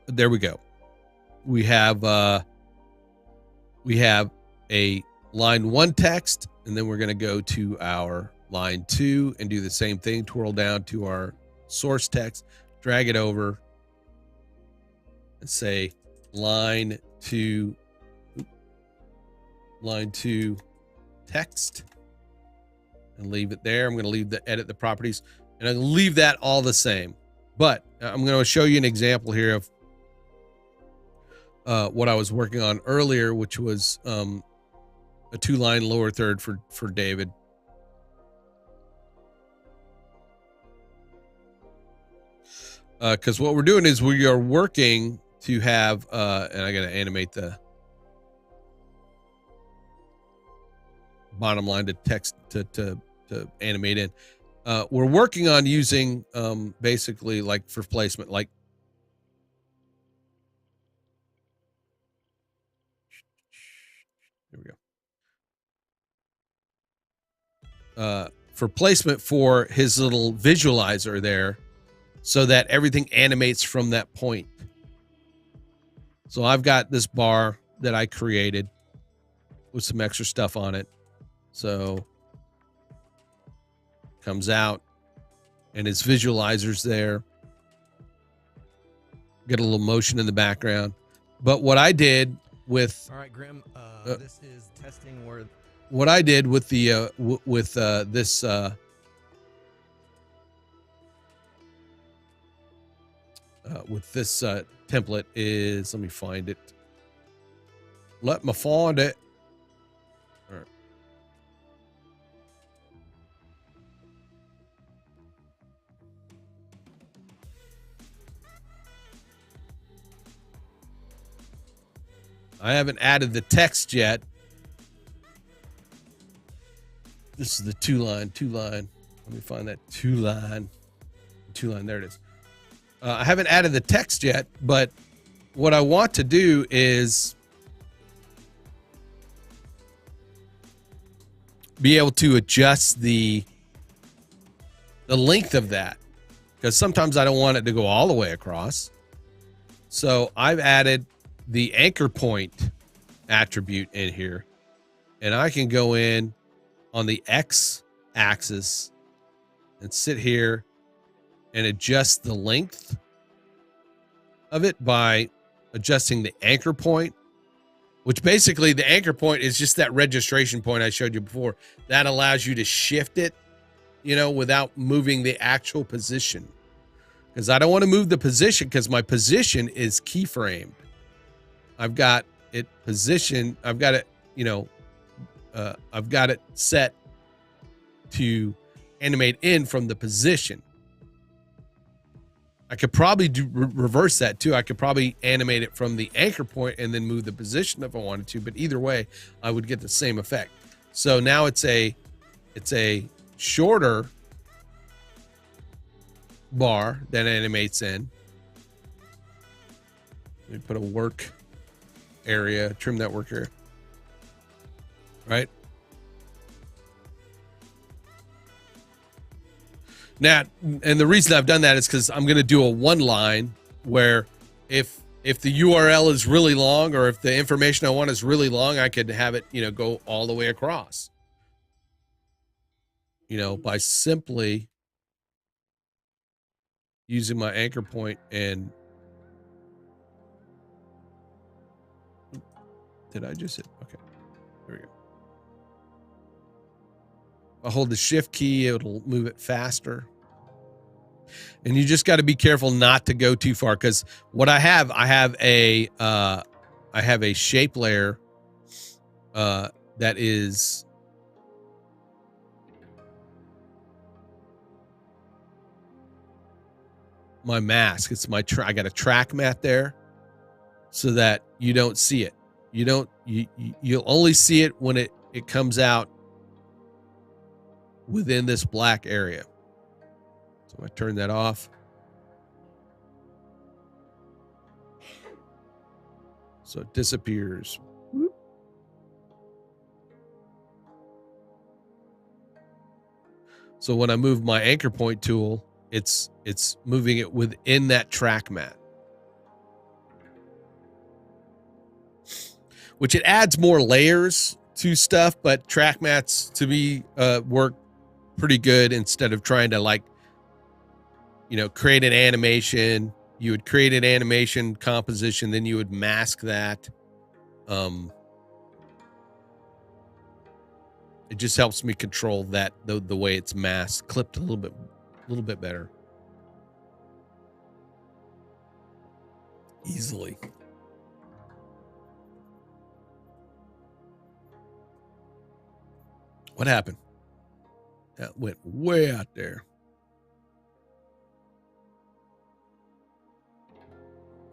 There we go. We have a line 1 text, and then we're going to go to our line 2 and do the same thing. Twirl down to our source text, drag it over, and say line to text, and leave it there. I'm going to leave the edit the properties, and I'm going to leave that all the same. But I'm going to show you an example here of what I was working on earlier, which was a 2-line lower third for David. Because what we're doing is we are working to have, and I got to animate the bottom line to text to animate in. We're working on using basically like for placement, like there we go. For placement for his little visualizer there, so that everything animates from that point. So I've got this bar that I created with some extra stuff on it. So comes out and his visualizer's there. Get a little motion in the background. But what I did with, all right, Grim, this is testing where what I did with the this template is, let me find it. Let me find it. All right. I haven't added the text yet. This is the two line. Let me find that two line. There it is. I haven't added the text yet, but what I want to do is be able to adjust the length of that, because sometimes I don't want it to go all the way across. So I've added the anchor point attribute in here, and I can go in on the X axis and sit here and adjust the length of it by adjusting the anchor point, which basically the anchor point is just that registration point I showed you before. That allows you to shift it, without moving the actual position. Because I don't want to move the position, because my position is keyframed. I've got it positioned. I've got it, I've got it set to animate in from the position. I could probably reverse that too. I could probably animate it from the anchor point and then move the position if I wanted to, but either way, I would get the same effect. So now it's a shorter bar that animates in. Let me put a work area, trim that work area. Right? Now, and the reason I've done that is because I'm going to do a one line where if the URL is really long, or if the information I want is really long, I could have it, go all the way across. By simply using my anchor point and did I just hit? Okay, there we go. I'll hold the shift key, it'll move it faster. And you just got to be careful not to go too far, because what I have a shape layer that is my mask. It's my I got a track mat there so that you don't see it. You'll only see it when it comes out within this black area. So I turn that off. So it disappears. Whoop. So when I move my anchor point tool, it's moving it within that track mat, which it adds more layers to stuff, but track mats to me work pretty good instead of trying to create an animation. You would create an animation composition, then you would mask that. It just helps me control that the way it's masked, clipped a little bit better. Easily. What happened? That went way out there.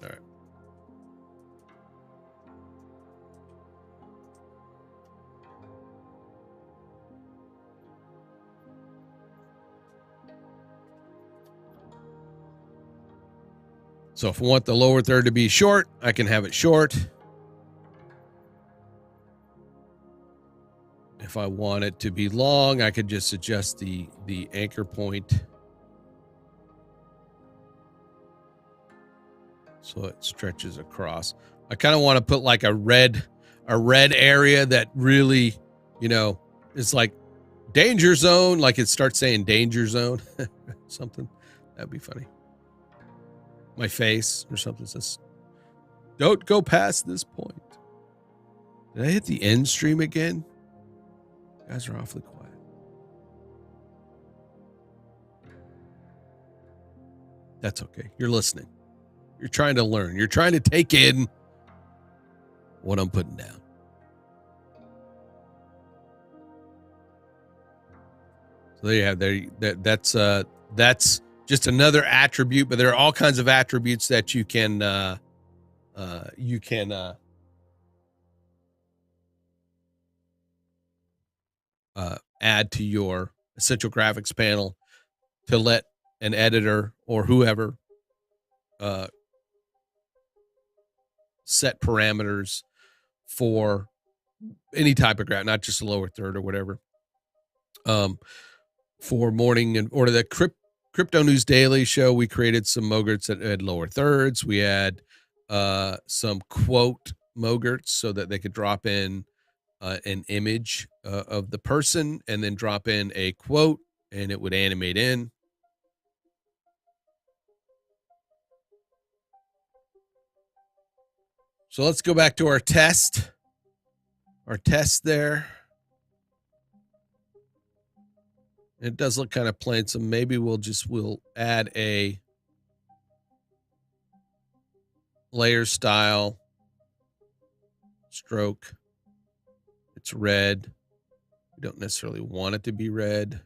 All right. So if I want the lower third to be short, I can have it short. If I want it to be long, I could just adjust the anchor point so it stretches across. I kind of want to put like a red area that really, is like danger zone, like it starts saying danger zone, something. That'd be funny. My face or something says, don't go past this point. Did I hit the end stream again? You guys are awfully quiet. That's okay. You're listening. You're trying to learn. You're trying to take in what I'm putting down. So there you have that's just another attribute, but there are all kinds of attributes that you can add to your essential graphics panel to let an editor or whoever set parameters for any type of graph, not just a lower third or whatever. For morning or the Crypto News Daily show, we created some Mogrts that had lower thirds. We had some quote Mogrts so that they could drop in an image of the person and then drop in a quote and it would animate in. So let's go back to our test. Our test there. It does look kind of plain, so maybe we'll add a layer style stroke. It's red. We don't necessarily want it to be red.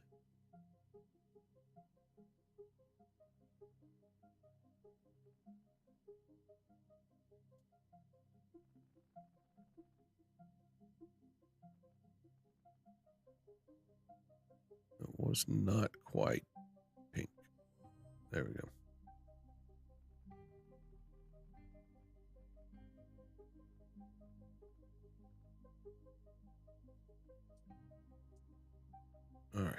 It was not quite pink. There we go. All right.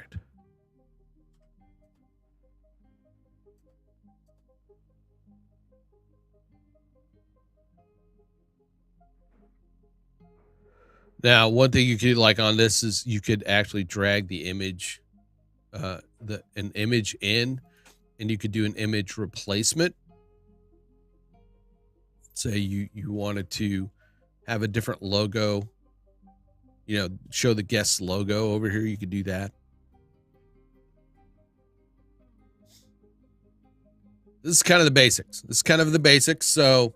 Now, one thing you could like on this is you could actually drag the image, an image in, and you could do an image replacement. Say you wanted to have a different logo, show the guest logo over here. You could do that. This is kind of the basics. So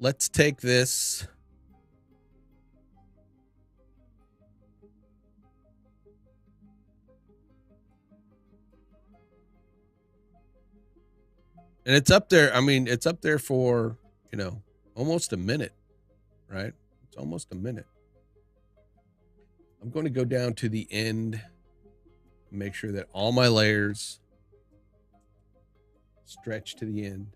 let's take this. And it's up there. I mean, it's up there for, almost a minute, right? It's almost a minute. I'm going to go down to the end, make sure that all my layers stretch to the end.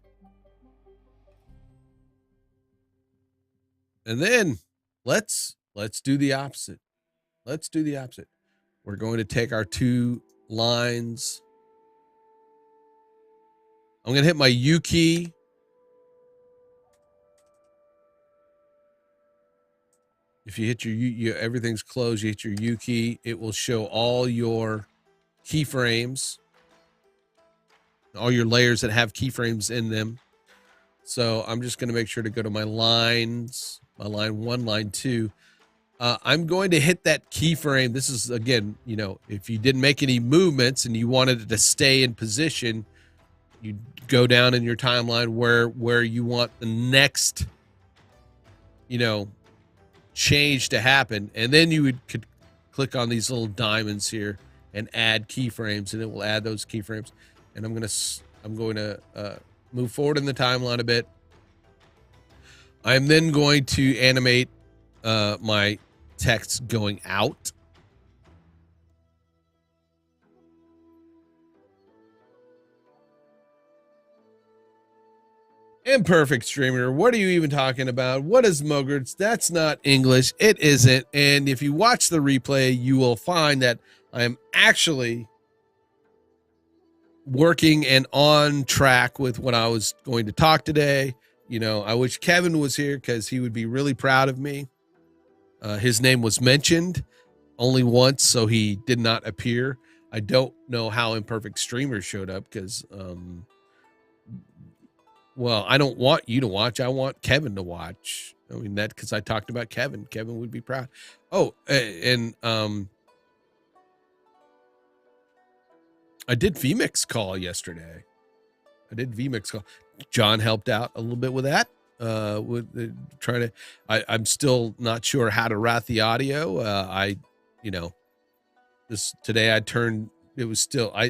And then let's do the opposite. Let's do the opposite. We're going to take our two lines. I'm going to hit my U key. If you hit your everything's closed, you hit your U key, it will show all your keyframes. all your layers that have keyframes in them. So I'm just going to make sure to go to my lines, my line 1, line 2. I'm going to hit that keyframe. This is, again, you know, if you didn't make any movements and you wanted it to stay in position, you go down in your timeline where you want the next, you know, change to happen. And then you could click on these little diamonds here and add keyframes, and it will add those keyframes. And I'm going to move forward in the timeline a bit. I'm then going to animate my text going out. Imperfect streamer, what are you even talking about? What is Mogrts? That's not English. It isn't. And if you watch the replay, you will find that I am actually working and on track with what I was going to talk today. You know, I wish Kevin was here because he would be really proud of me. His name was mentioned only once, so he did not appear. I don't know how Imperfect Streamer showed up because, well, I don't want you to watch. I want Kevin to watch. I mean, that because I talked about Kevin. Kevin would be proud. Oh, and I did VMix call yesterday. John helped out a little bit with that. With trying to, I'm still not sure how to route the audio. Today I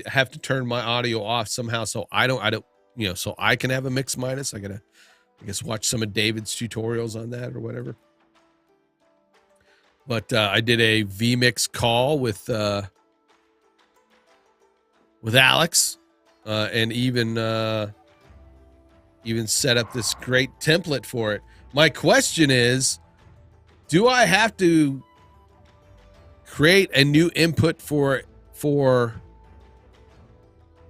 have to turn my audio off somehow. So I don't, you know, so I can have a mix minus. I gotta, I guess, watch some of David's tutorials on that or whatever. But I did a VMix call with Alex, and even set up this great template for it. My question is, do I have to create a new input for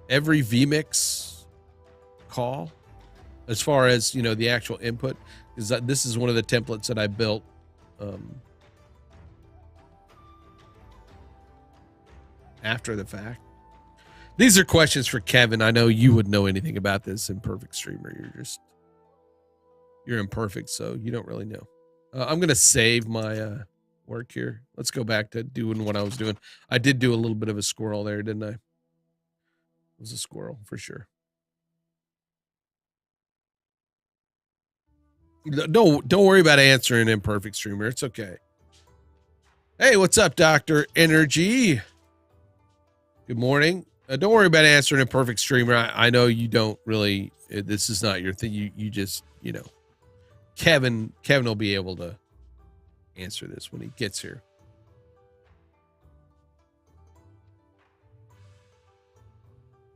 every VMix call as far as, you know, the actual input? Because this is one of the templates that I built after the fact. These are questions for Kevin. I know you wouldn't know anything about this, Imperfect Streamer. You're imperfect, so you don't really know. I'm going to save my work here. Let's go back to doing what I was doing. I did do a little bit of a squirrel there, didn't I? It was a squirrel for sure. Don't worry about answering, Imperfect Streamer. It's okay. Hey, what's up, Dr. Energy? Good morning. Don't worry about answering Imperfect Streamer. I know you don't really, this is not your thing. You just, you know, Kevin will be able to answer this when he gets here.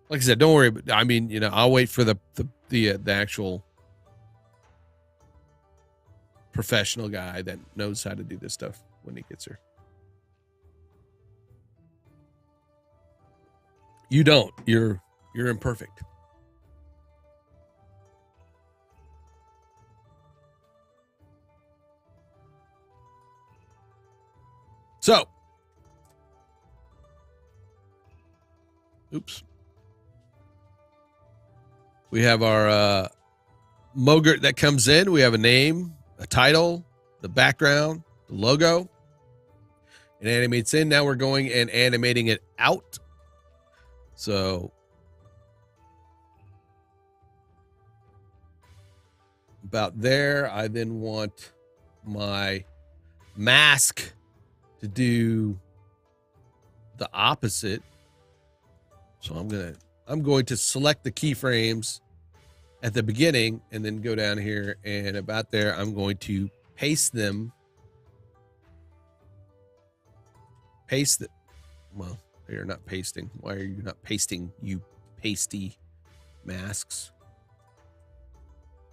Like I said, don't worry. I mean, you know, I'll wait for the actual professional guy that knows how to do this stuff when he gets here. You don't. You're imperfect. So, oops. We have our Mogrt that comes in. We have a name, a title, the background, the logo. It animates in. Now we're going and animating it out. So about there, I then want my mask to do the opposite. So I'm going to select the keyframes at the beginning and then go down here, and about there, I'm going to paste them. Well, you're not pasting. Why are you not pasting, you pasty masks?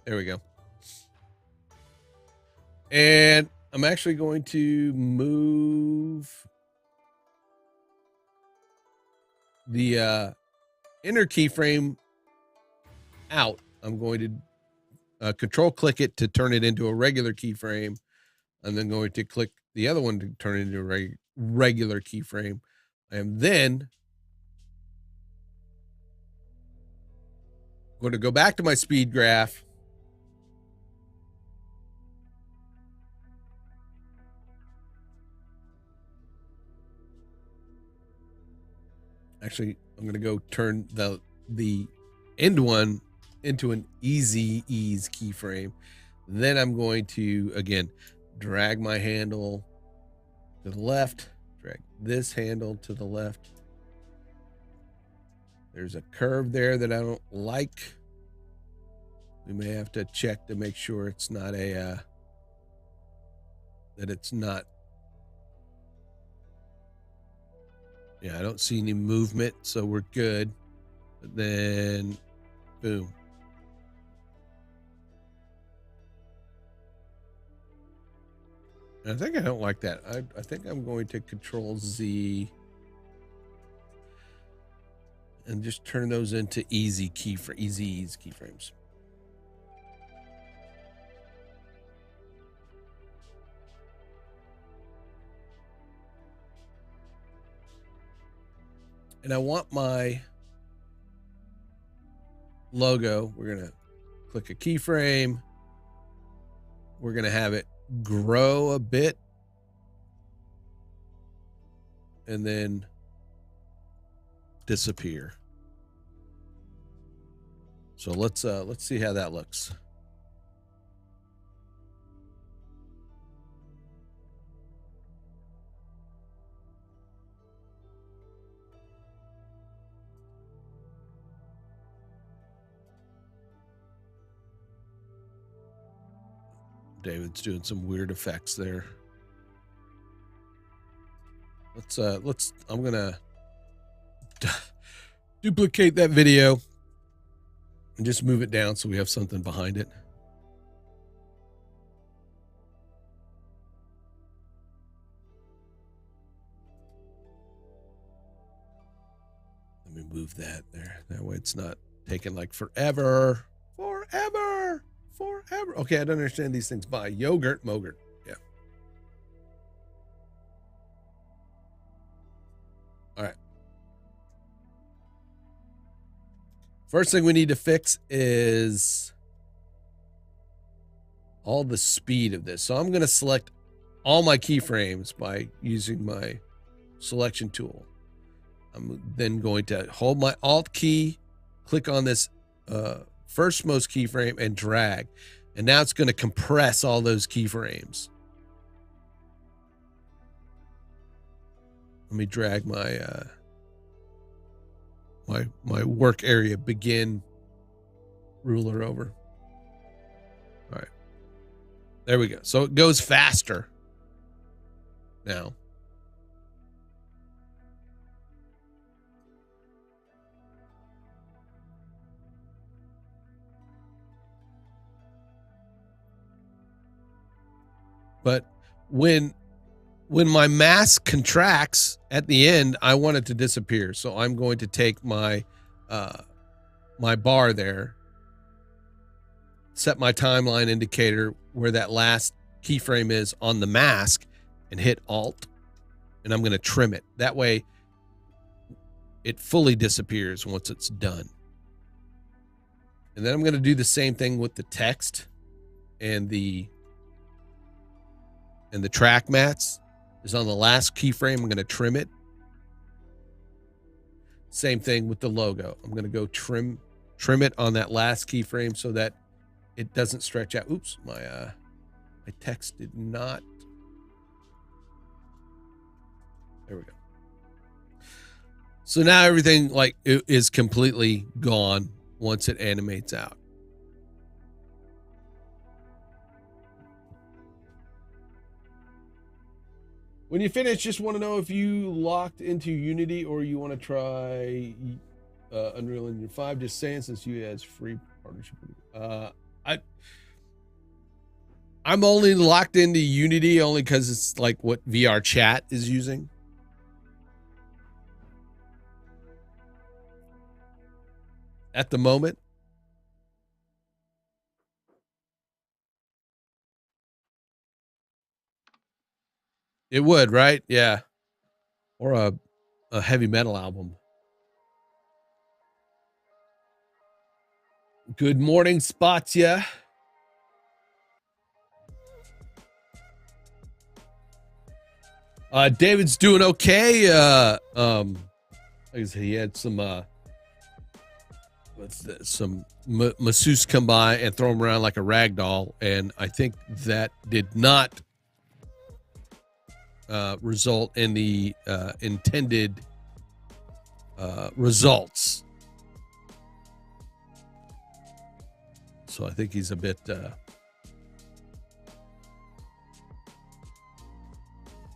There we go. And I'm actually going to move the inner keyframe out. I'm going to control click it to turn it into a regular keyframe. I'm then going to click the other one to turn it into a regular keyframe. And then going to go back to my speed graph. Actually, I'm going to go turn the end one into an easy ease keyframe. Then I'm going to, again, drag my handle to the left, drag this handle to the left. There's a curve there that I don't like. We may have to check to make sure it's not that it's not. Yeah, I don't see any movement, so we're good. But then, boom. I think I don't like that. I think I'm going to Control Z and just turn those into easy ease keyframes. And I want my logo. We're going to click a keyframe. We're going to have it grow a bit. And then disappear. So let's see how that looks. David's doing some weird effects there. I'm gonna duplicate that video and just move it down so we have something behind it. Let me move that there. That way it's not taking like forever. Okay, I don't understand these things. By Mogrts. Yeah. All right. First thing we need to fix is all the speed of this. So I'm going to select all my keyframes by using my selection tool. I'm then going to hold my Alt key, click on this firstmost keyframe and drag. And now it's going to compress all those keyframes. Let me drag my my work area begin ruler over. All right. There we go. So it goes faster now. But when my mask contracts at the end, I want it to disappear. So I'm going to take my my bar there, set my timeline indicator where that last keyframe is on the mask, and hit Alt, and I'm going to trim it. That way it fully disappears once it's done. And then I'm going to do the same thing with the text and the track mats is on the last keyframe. I'm going to trim it. Same thing with the logo. I'm going to go trim it on that last keyframe so that it doesn't stretch out. Oops, my text did not. There we go. So now everything like is completely gone once it animates out. When you finish, just want to know if you locked into Unity or you want to try Unreal Engine 5. Just saying, since you has free partnership. I'm only locked into Unity only because it's like what VR chat is using. At the moment. It would, right? Yeah. Or a heavy metal album. Good morning, Spatya. David's doing okay. Like I said, he had some masseuse come by and throw him around like a rag doll, and I think that did not result in the intended results. So I think he's a bit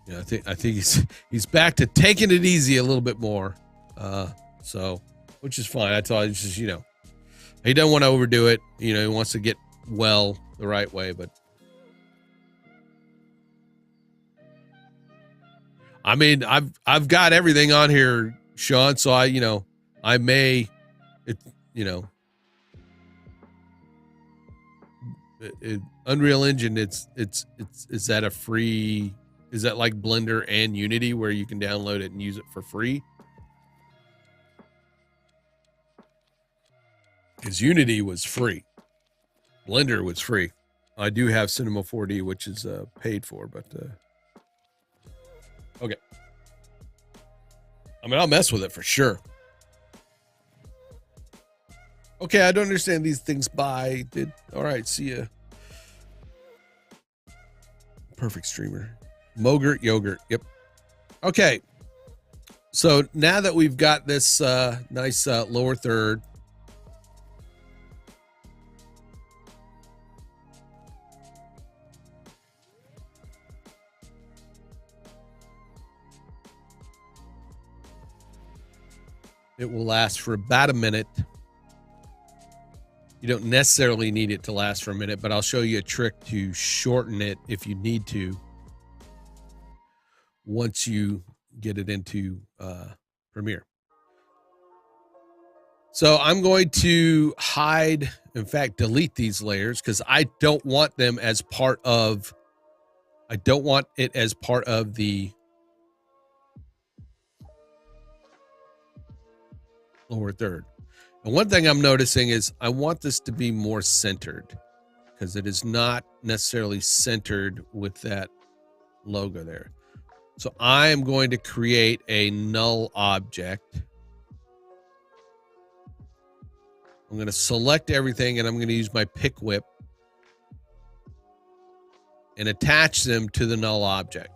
I think he's back to taking it easy a little bit more. So which is fine. I thought it's just, he doesn't want to overdo it. He wants to get well the right way, but I mean, I've got everything on here, Sean, so I may Unreal Engine, is that a free, is that like Blender and Unity where you can download it and use it for free? Because Unity was free. Blender was free. I do have Cinema 4D, which is paid for, but okay. I mean, I'll mess with it for sure. Okay, I don't understand these things. Bye. All right, see ya. Perfect streamer. Mogrts yogurt. Yep. Okay. So now that we've got this nice lower third, it will last for about a minute. You don't necessarily need it to last for a minute, but I'll show you a trick to shorten it if you need to once you get it into Premiere. So I'm going to hide, in fact, delete these layers because I don't want them as part of, the lower third. And one thing I'm noticing is I want this to be more centered because it is not necessarily centered with that logo there. So I am going to create a null object. I'm going to select everything and I'm going to use my pick whip and attach them to the null object.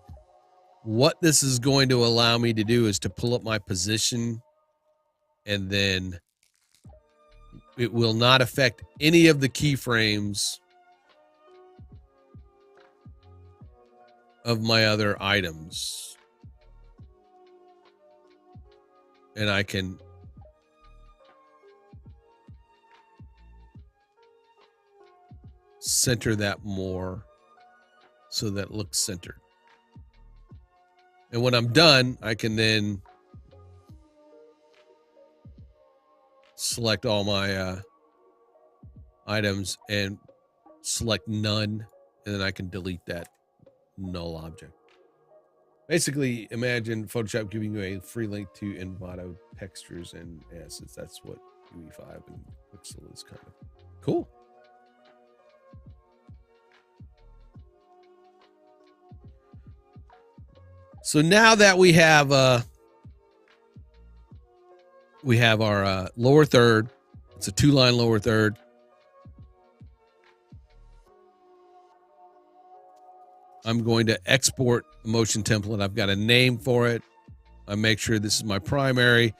What this is going to allow me to do is to pull up my position, and then it will not affect any of the keyframes of my other items. And I can center that more so that it looks centered. And when I'm done, I can then select all my items and select none, and then I can delete that null object. Basically, imagine Photoshop giving you a free link to Envato textures and assets. That's what UE5 and Pixel is kind of. Cool. So now that we have our lower third, it's a 2-line lower third. I'm going to export the motion template. I've got a name for it. I make sure this is my primary.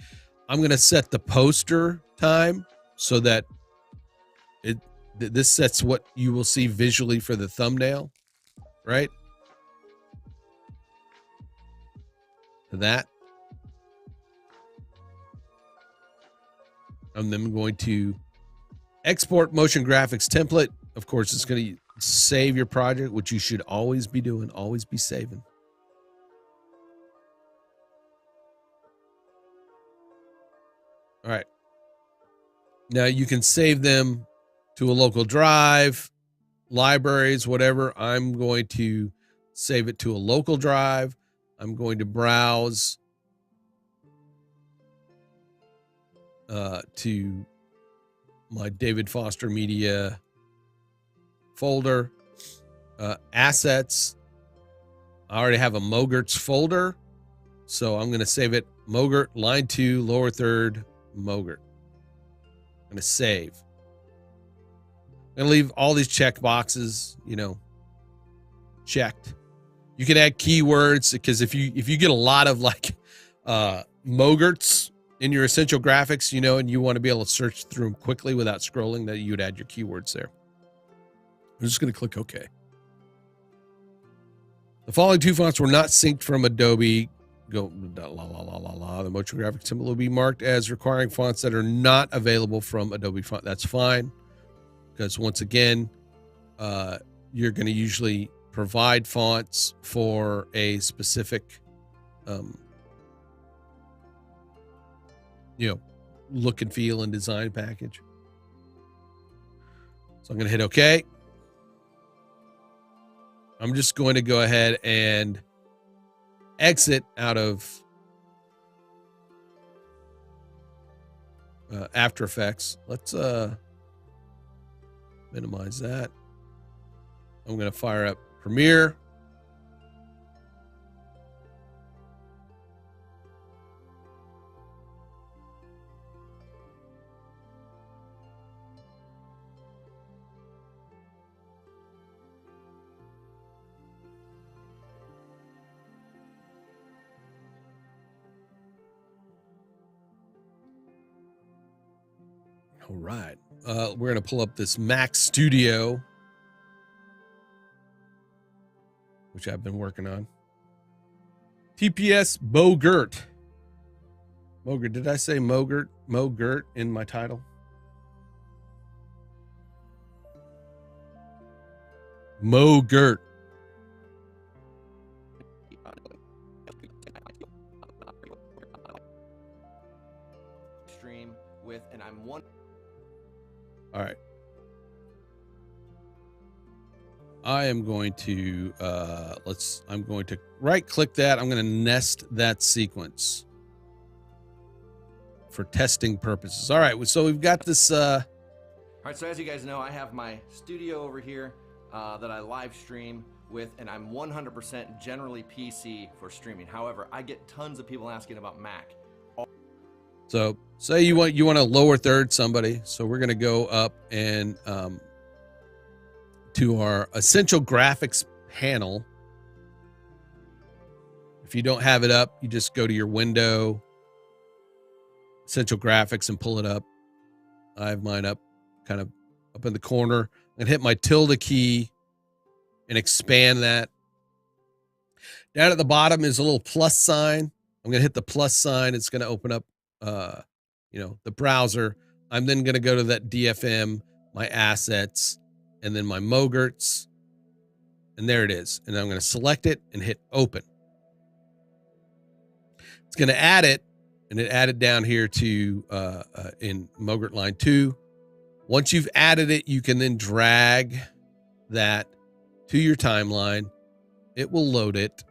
I'm going to set the poster time so that this sets what you will see visually for the thumbnail, right? That. And then I'm going to export motion graphics template. Of course, it's going to save your project, which you should always be doing, always be saving. All right. Now you can save them to a local drive, libraries, whatever. I'm going to save it to a local drive. I'm going to browse to my David Foster Media folder. Assets. I already have a Mogrts folder, so I'm going to save it. Mogrt, line 2, lower third, Mogrt. I'm going to save. I'm going to leave all these check boxes, checked. You can add keywords, because if you get a lot of like Mogrts in your essential graphics, and you want to be able to search through them quickly without scrolling, that you'd add your keywords there. I'm just going to click OK. The following two fonts were not synced from Adobe. Go la la la la la. The motion graphic symbol will be marked as requiring fonts that are not available from Adobe Font. That's fine, because once again, you're going to usually provide fonts for a specific, look and feel and design package. So I'm going to hit OK. I'm just going to go ahead and exit out of After Effects. Let's minimize that. I'm going to fire up Premiere. All right. We're going to pull up this Mac Studio, which I've been working on. TPS Mogrts. Mogrts. Did I say Mogrts? Mogrts in my title? Mogrts. Stream with, and I'm one. All right. I am going to I'm going to right click that. I'm going to nest that sequence for testing purposes. All right. So we've got this All right, so as you guys know, I have my studio over here that I live stream with, and I'm 100% generally PC for streaming. However, I get tons of people asking about Mac. So say you want to lower third somebody. So we're going to go up and to our essential graphics panel. If you don't have it up, you just go to your window, essential graphics, and pull it up. I have mine up, kind of up in the corner, and hit my tilde key and expand that. Down at the bottom is a little plus sign. I'm going to hit the plus sign. It's going to open up the browser. I'm then going to go to that DFM, my assets, and then my Mogrts, and there it is. And I'm going to select it and hit open. It's going to add it, and it added down here to in Mogrt line 2. Once you've added it, you can then drag that to your timeline. It will load it.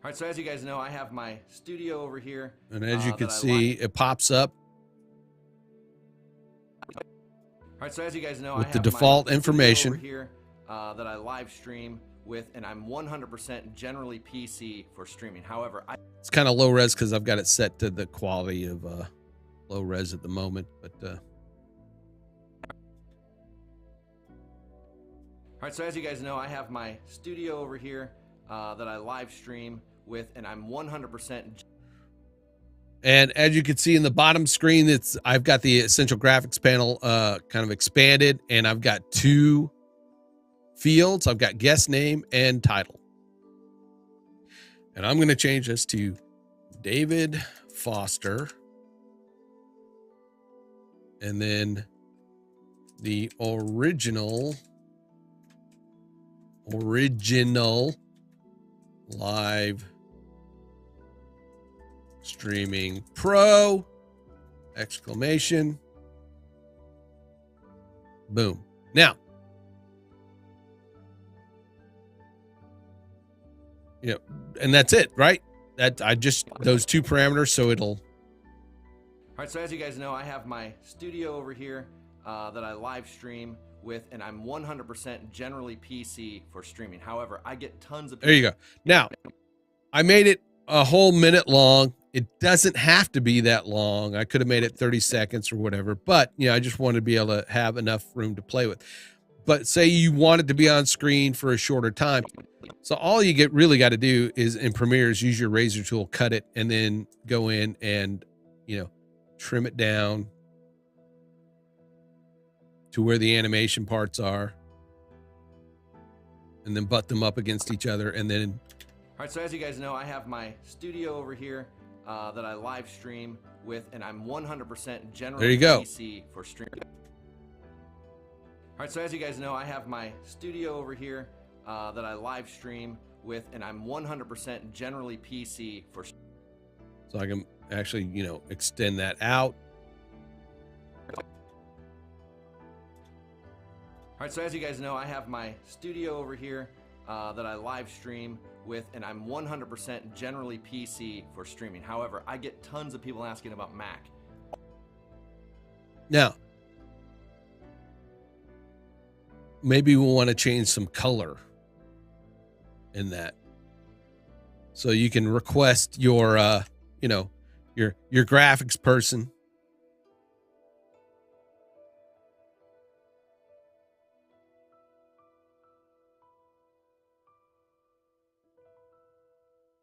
All right, so as you guys know, I have my studio over here. And as you can see, it pops up. All right, so as you guys know, with I the have default my information over here that I live stream with, and I'm 100% generally PC for streaming. However, it's kind of low res because I've got it set to the quality of low res at the moment. But all right, so as you guys know, I have my studio over here that I live stream with, and I'm 100%. And as you can see in the bottom screen, I've got the essential graphics panel kind of expanded, and I've got 2 fields. I've got guest name and title. And I'm going to change this to David Foster. And then the original live streaming pro ! Boom. Now, you know, and that's it, right? That I just those two parameters, so it'll. All right, so as you guys know, I have my studio over here that I live stream with, and I'm 100% generally PC for streaming. However, I get tons of people. There you go. Now, I made it a whole minute long. It doesn't have to be that long. I could have made it 30 seconds or whatever, but you know, I just wanted to be able to have enough room to play with. But say you want it to be on screen for a shorter time. So all you really got to do is in Premiere is use your razor tool, cut it, and then go in and, you know, trim it down to where the animation parts are, and then butt them up against each other. And then, all right, so as you guys know, I have my studio over here that I live stream with, and I'm 100% generally there you go. PC for streaming. All right, so as you guys know, I have my studio over here that I live stream with, and I'm 100% generally PC for. So I can actually, you know, extend that out. All right, so as you guys know, I have my studio over here that I live stream with, and I'm 100% generally PC for streaming. However, I get tons of people asking about Mac. Now, maybe we'll want to change some color in that. So you can request your, you know, your graphics person.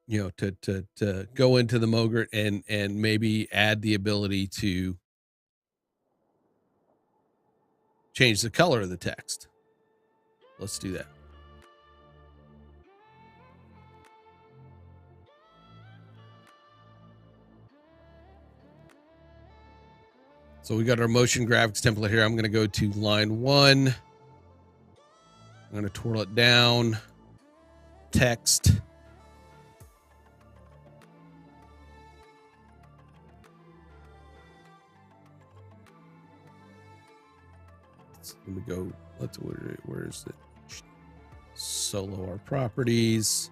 You know, to go into the Mogrt and maybe add the ability to change the color of the text. Let's do that. So we got our motion graphics template here. I'm going to go to line 1. I'm going to twirl it down. Text. Let me go. Where is it? Solo our properties.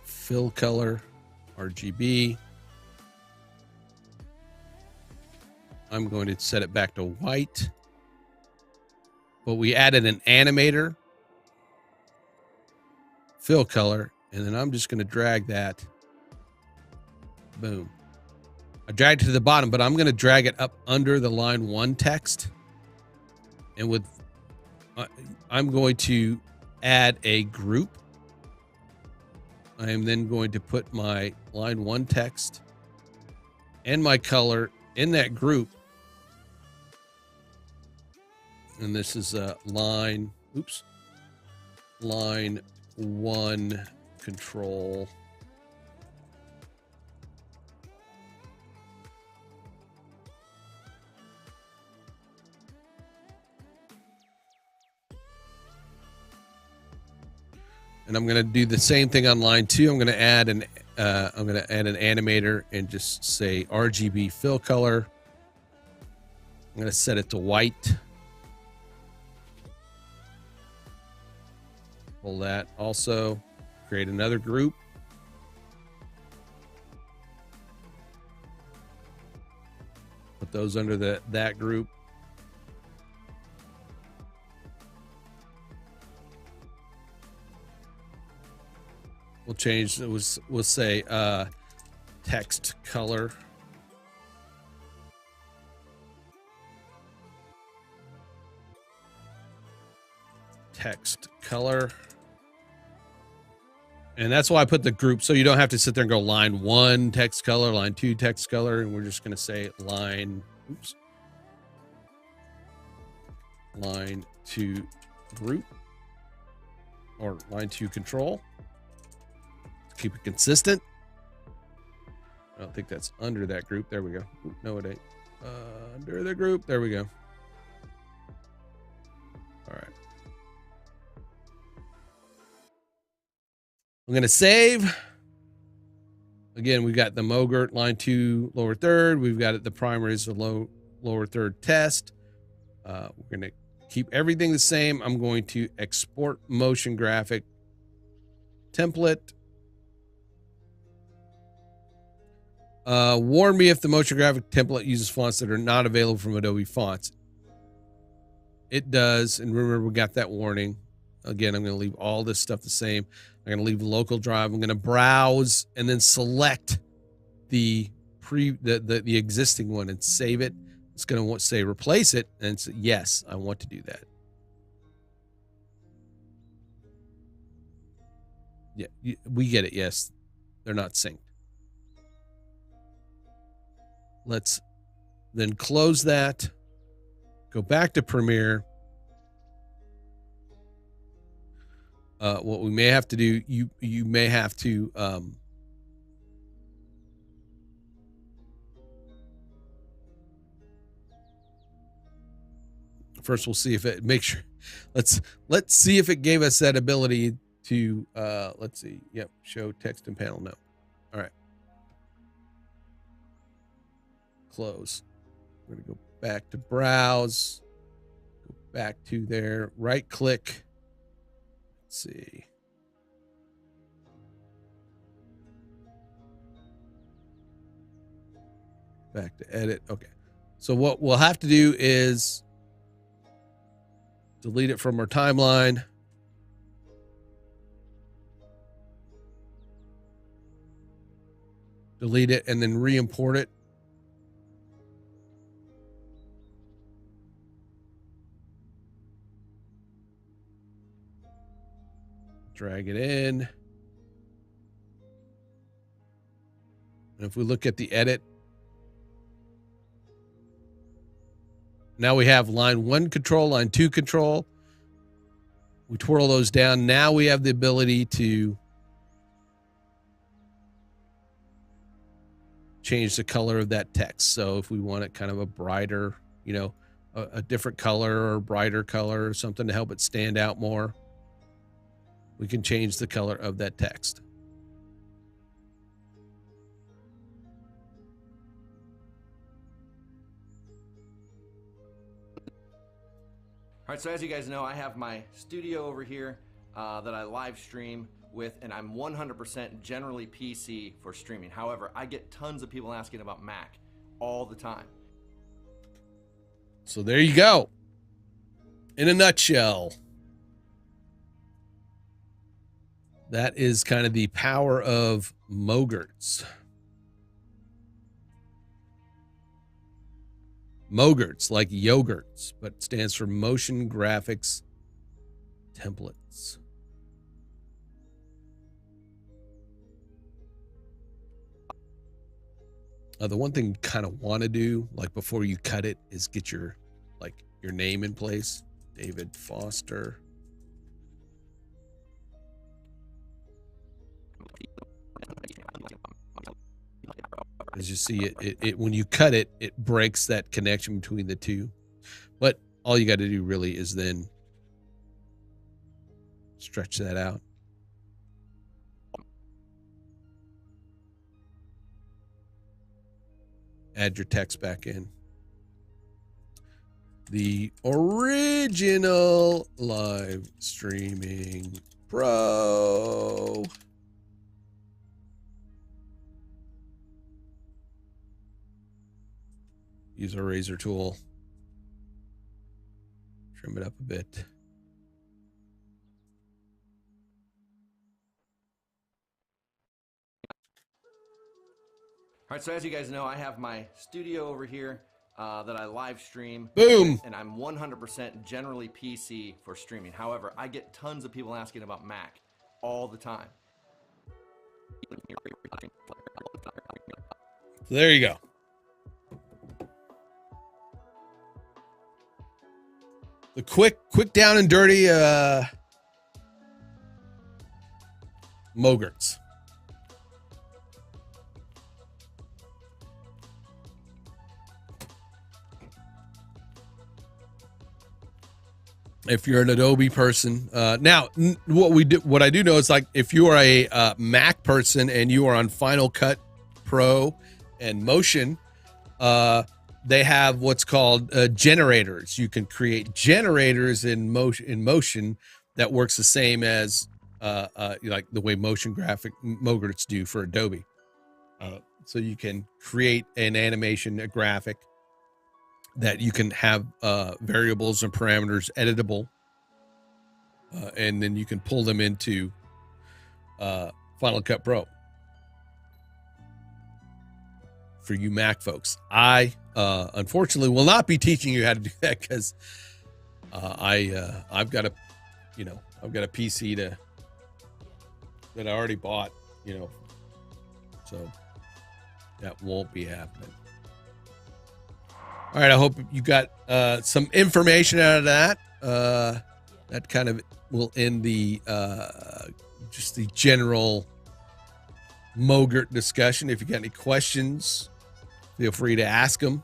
Fill color, RGB. I'm going to set it back to white. But we added an animator, fill color, and then I'm just going to drag that. Boom. I dragged it to the bottom, but I'm going to drag it up under the line 1 text. And with, I'm going to add a group. I am then going to put my line 1 text and my color in that group. And this is line 1 control. And I'm going to do the same thing on line 2. I'm going to add an animator and just say RGB fill color. I'm going to set it to white. Pull that also. Create another group. Put those under that group. We'll change, we'll say text color. Text color. And that's why I put the group, so you don't have to sit there and go line 1 text color, line 2 text color, and we're just going to say line 2 group, or line 2 control. Keep it consistent. I don't think that's under that group. There we go. No, it ain't. Under the group. There we go. All right. I'm going to save. Again, we've got the Mogrt line 2 lower third. We've got it. The primary is the lower third test. We're going to keep everything the same. I'm going to export motion graphic template. Warn me if the motion graphic template uses fonts that are not available from Adobe Fonts. It does. And remember, we got that warning. Again, I'm going to leave all this stuff the same. I'm going to leave the local drive. I'm going to browse and then select the existing one and save it. It's going to say replace it. And say, yes, I want to do that. Yeah, we get it. Yes, they're not synced. Let's then close that. Go back to Premiere. What we may have to do, you may have to first we'll see if it make sure let's see if it gave us that ability to let's see. Yep, show text and panel. No. All right. Close. We're going to go back to browse. Go back to there. Right click. Let's see. Back to edit. Okay. So what we'll have to do is delete it from our timeline. Delete it and then re-import it. Drag it in. And if we look at the edit, now we have line 1 control, line 2 control. We twirl those down. Now we have the ability to change the color of that text. So if we want it kind of a brighter, you know, a different color or brighter color or something to help it stand out more, we can change the color of that text. All right, so as you guys know, I have my studio over here that I live stream with, and I'm 100% generally PC for streaming. However, I get tons of people asking about Mac all the time. So there you go. In a nutshell. That is kind of the power of Mogrts. Mogrts, like yogurts, but stands for Motion Graphics Templates. The one thing you kind of want to do, like before you cut it, is get your name in place. David Foster. As you see, it when you cut it, it breaks that connection between the two. But all you got to do really is then stretch that out. Add your text back in. The original live streaming pro. Use our razor tool. Trim it up a bit. All right, so as you guys know, I have my studio over here that I live stream. Boom! And I'm 100% generally PC for streaming. However, I get tons of people asking about Mac all the time. There you go. The quick down and dirty Mogrts. if you're an Adobe person. Now, what I do know is, like, if you are a Mac person and you are on Final Cut Pro and Motion, they have what's called generators. You can create generators in Motion that works the same as like the way motion graphic Mogrts do for Adobe. So you can create an animation, a graphic that you can have variables and parameters editable, and then you can pull them into Final Cut Pro. For you Mac folks, I unfortunately will not be teaching you how to do that, because I've got a PC that I already bought, so that won't be happening. All right, I hope you got some information out of that. That kind of will end the just the general Mogrt discussion. If you got any questions, feel free to ask them.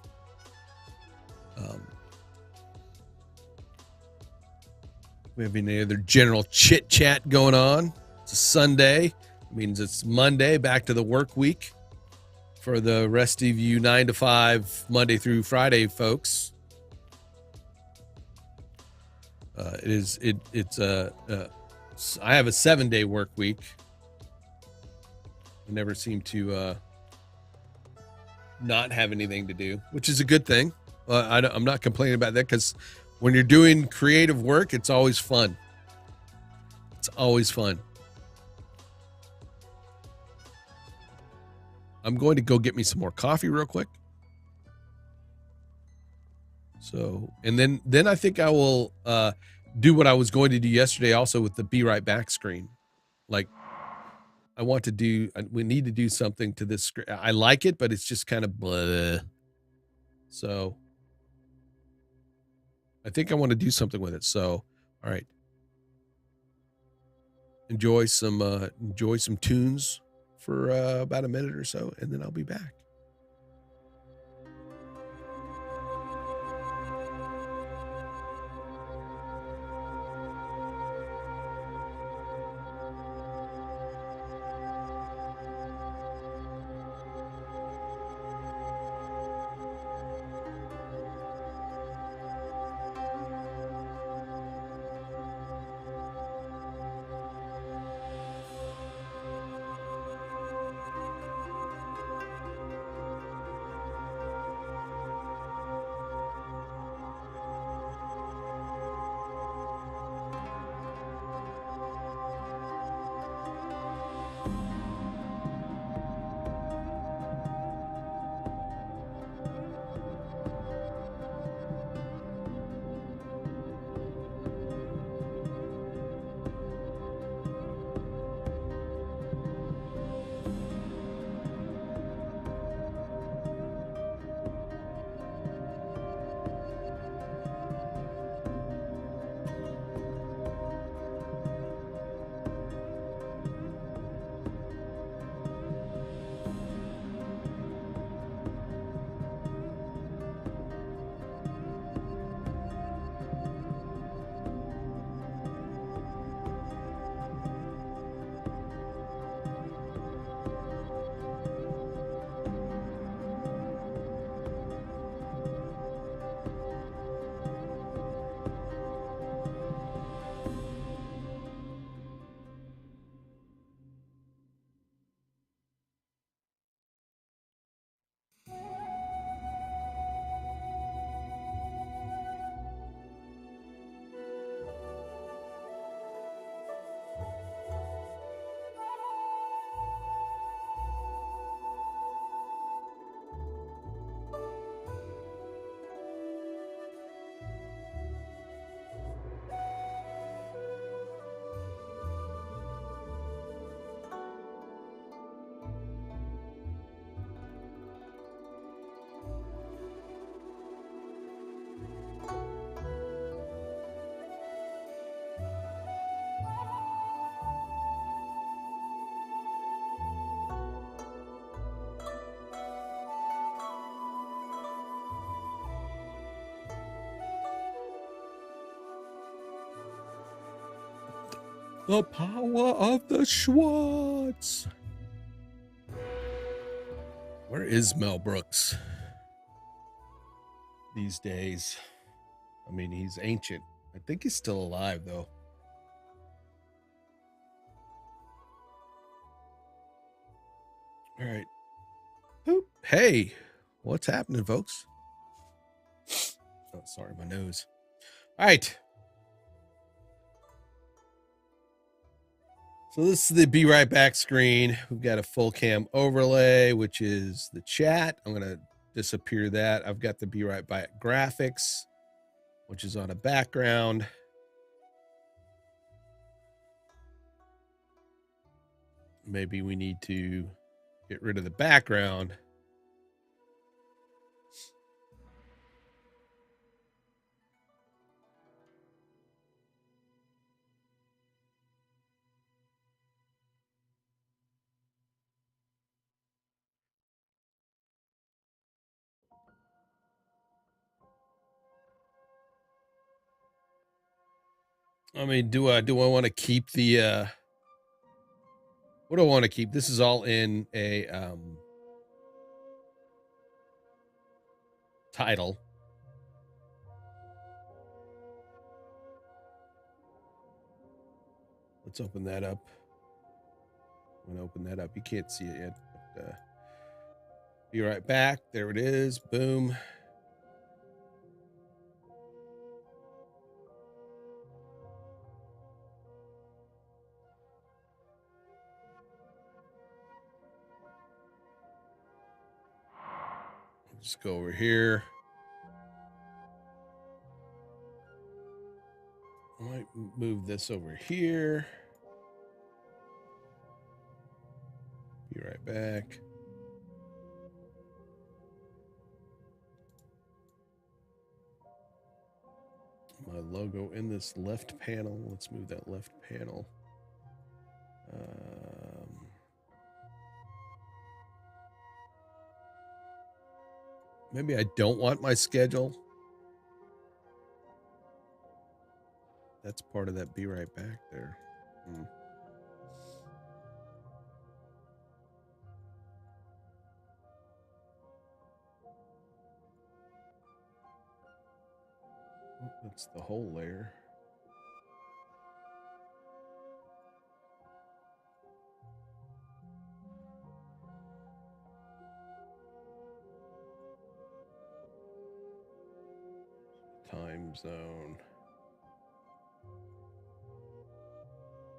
We have any other general chit chat going on? It's a Sunday. It means it's Monday, back to the work week for the rest of you 9 to 5 Monday through Friday folks. It's I have a 7-day work week. I never seem to not have anything to do, which is a good thing. I'm not complaining about that, because when you're doing creative work, it's always fun. It's always fun. I'm going to go get me some more coffee real quick. So, and then I think I will do what I was going to do yesterday also with the Be Right Back screen. Like, we need to do something to this screen. I like it, but it's just kind of blah. So I think I want to do something with it. So, all right. Enjoy some tunes for about a minute or so, and then I'll be back. The power of the Schwartz. Where is Mel Brooks these days? I mean, he's ancient. I think he's still alive, though. All right. Boop. Hey, what's happening, folks? Oh, sorry, my nose. All right. So this is the Be Right Back screen. We've got a full cam overlay, which is the chat. I'm going to disappear that. I've got the Be Right Back graphics, which is on a background. Maybe we need to get rid of the background. I mean, do I want to keep the what do I want to keep? This is all in a title. Let's open that up. I'm gonna open that up. You can't see it yet. But, Be Right Back. There it is. Boom. Just go over here. I might move this over here. Be right back. My logo in this left panel. Let's move that left panel. Maybe I don't want my schedule. That's part of that Be Right Back there. That's the whole layer. Time zone.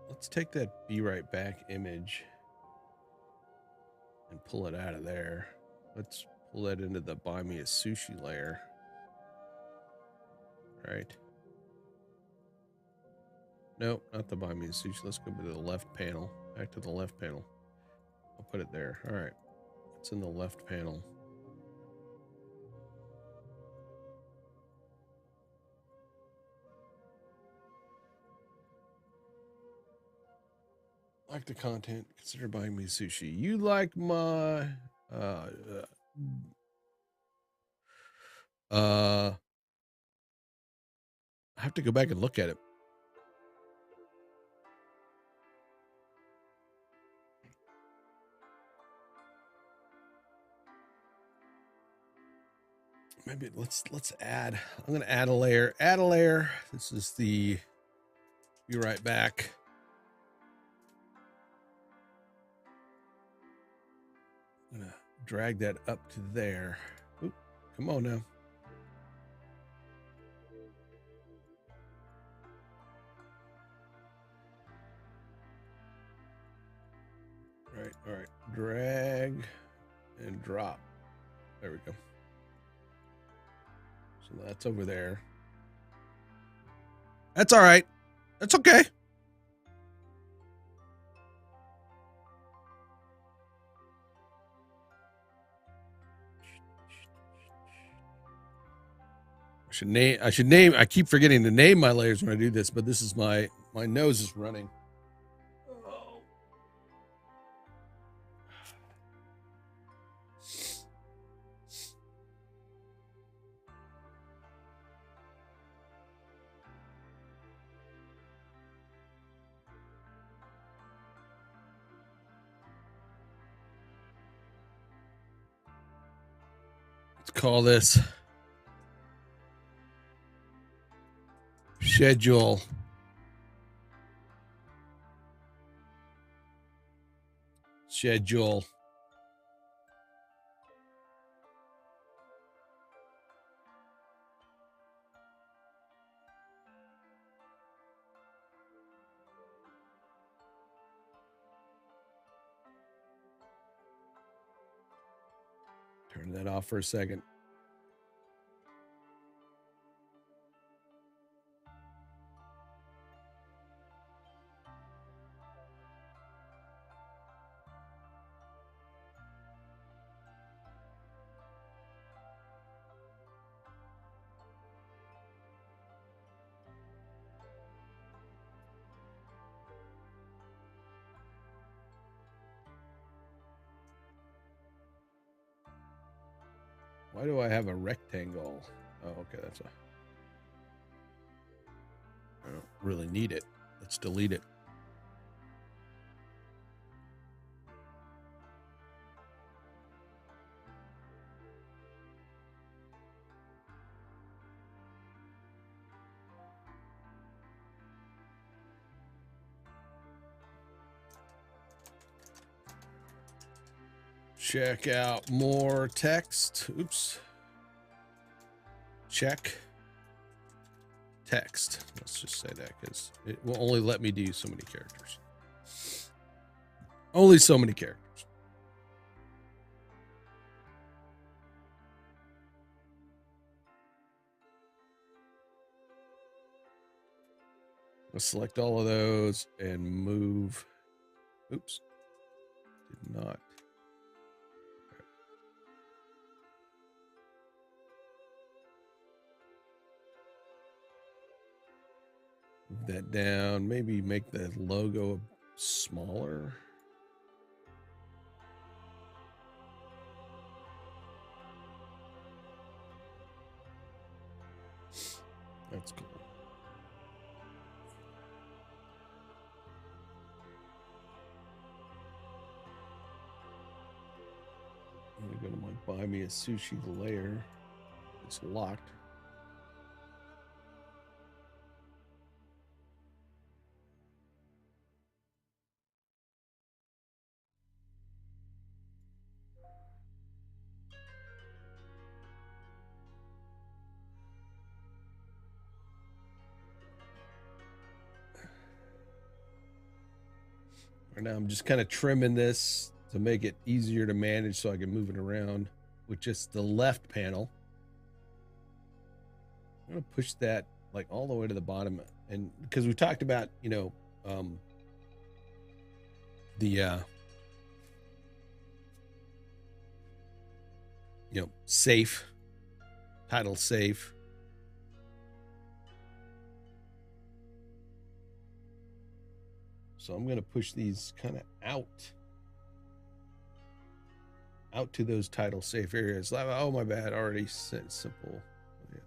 Let's take that Be Right Back image and pull it out of there. Let's pull that into the Buy Me a Sushi layer. Right. Nope, not the Buy Me a Sushi. Let's go to the left panel. Back to the left panel. I'll put it there. All right. It's in the left panel. Like the content, consider buying me sushi. You like my I have to go back and look at it. Maybe let's add. I'm gonna add a layer. Add a layer. This is the Be Right Back. I'm gonna drag that up to there. Oop, come on now. All right. Drag and drop. There we go. So that's over there. That's all right. That's okay. I should name. I keep forgetting to name my layers when I do this, but this is my nose is running. Oh. call this schedule. Schedule. Turn that off for a second. Why do I have a rectangle? Oh, okay, that's a... I don't really need it. Let's delete it. Check out more text. Oops. Check text. Let's just say that because it will only let me do so many characters. Only so many characters. Let's select all of those and move. Oops. Did not. Move that down. Maybe make the logo smaller. That's cool. I'm gonna go to my buy me a sushi layer. It's locked. Right now I'm just kind of trimming this to make it easier to manage so I can move it around with just the left panel. I'm going to push that like all the way to the bottom. And because we talked about, you know, safe, title safe. So I'm going to push these kind of out to those title safe areas. Oh, my bad. Already said simple. Yeah.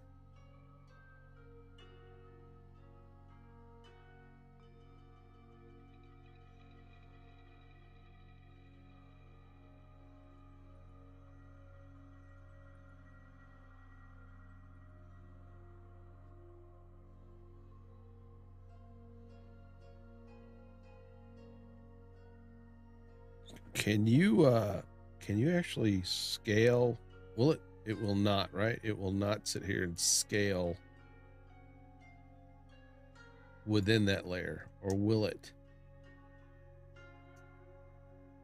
Can you actually scale? Will it? It will not, right? It will not sit here and scale within that layer, or will it?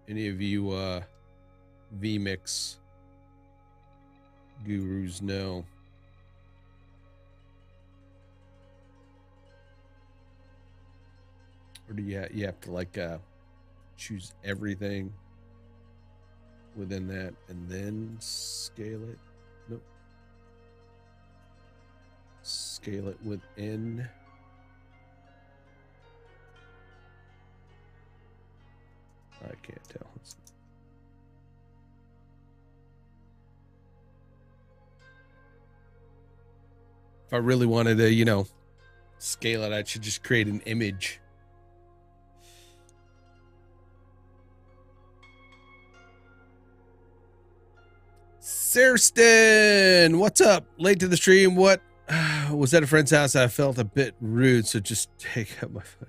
Any of you vMix gurus know? Or do you have to like choose everything within that and then scale it? Nope. Scale it within. I can't tell. If I really wanted to, you know, scale it, I should just create an image. Sarston, what's up? Late to the stream. What was at a friend's house? I felt a bit rude, so just take up my phone.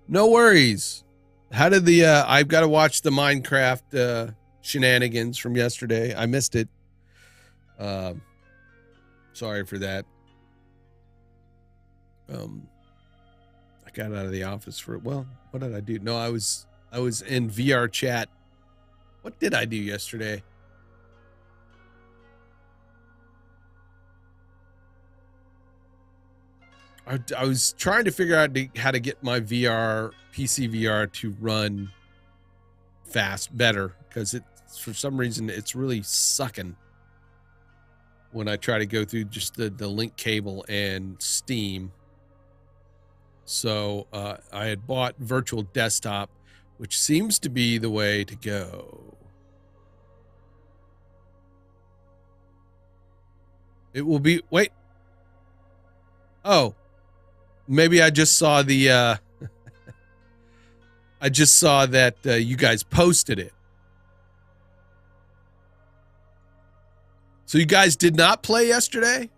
No worries. How did the I've got to watch the Minecraft shenanigans from yesterday. I missed it. Sorry for that. I got out of the office for, well, what did I do? No, I was in VR chat. What did I do yesterday? I was trying to figure out how to get my PC VR to run fast, better, because for some reason it's really sucking when I try to go through just the link cable and Steam. So I had bought virtual desktop, which seems to be the way to go. It will be, wait. Oh, maybe I just saw the, I just saw that you guys posted it. So you guys did not play yesterday?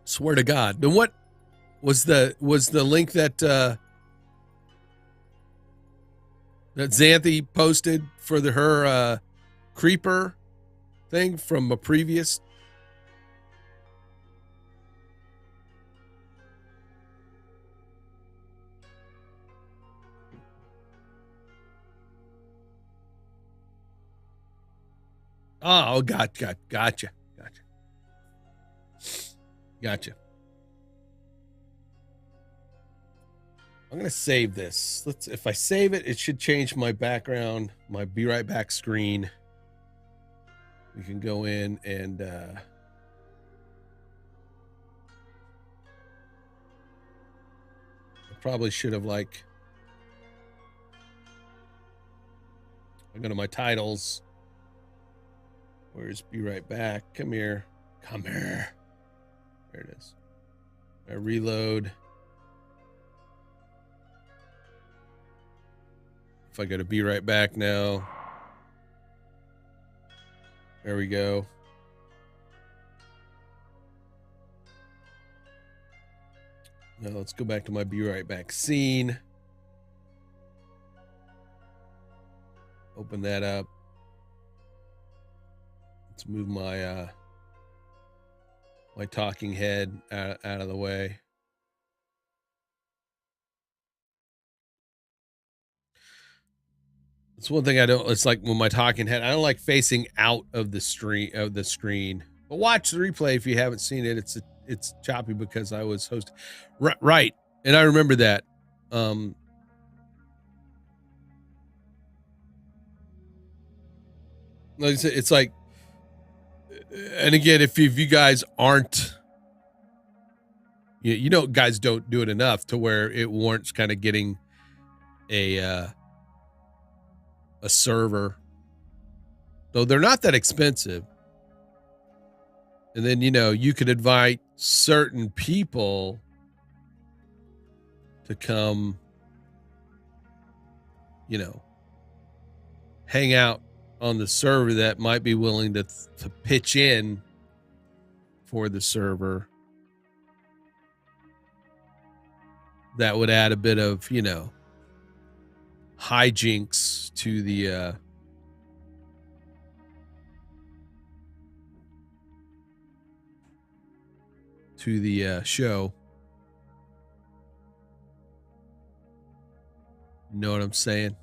Swear to God. Then what was the link that that Xanthi posted for her creeper thing from a previous? Oh, gotcha. I'm gonna save this. If I save it, it should change my background, my Be Right Back screen. We can go in and I probably should have I go to my titles. Where's Be Right Back? Come here. There it is. I reload. If I go to Be Right Back now. There we go. Now let's go back to my Be Right Back scene. Open that up. Let's move my my talking head out of the way. It's one thing I don't. It's like when my talking head. I don't like facing out of the screen. But watch the replay if you haven't seen it. It's choppy because I was hosting. Right, and I remember that. Like I said, it's like. And again, if you guys aren't, guys don't do it enough to where it warrants kind of getting a server, though they're not that expensive. And then, you could invite certain people to come, hang out on the server that might be willing to pitch in for the server. That would add a bit of, hijinks to the show. You know what I'm saying?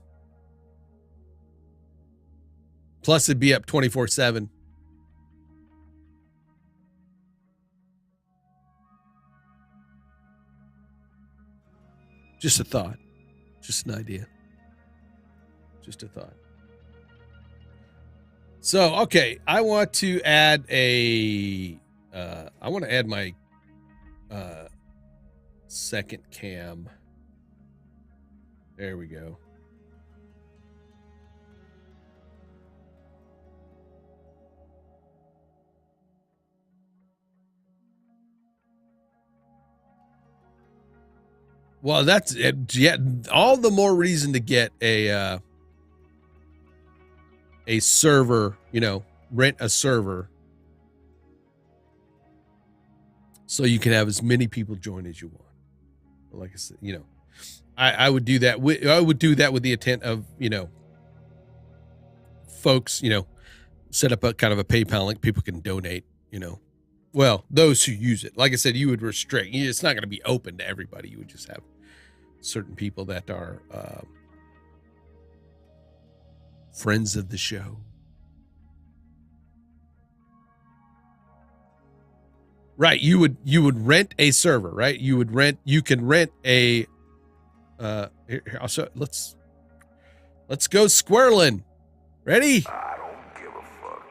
Plus, it'd be up 24/7. Just a thought. Just an idea. Just a thought. So, okay, I want to add I want to add my second cam. There we go. Well, that's it. Yeah, all the more reason to get a a server, rent a server so you can have as many people join as you want. Like I said, I would do that. I would do that with the intent of, folks, set up a kind of a PayPal link. People can donate, well, those who use it. Like I said, you would restrict. It's not going to be open to everybody. You would just have certain people that are friends of the show. Right. You would rent a server, right? You can rent a here, also let's go squirreling. Ready? I don't give a fuck.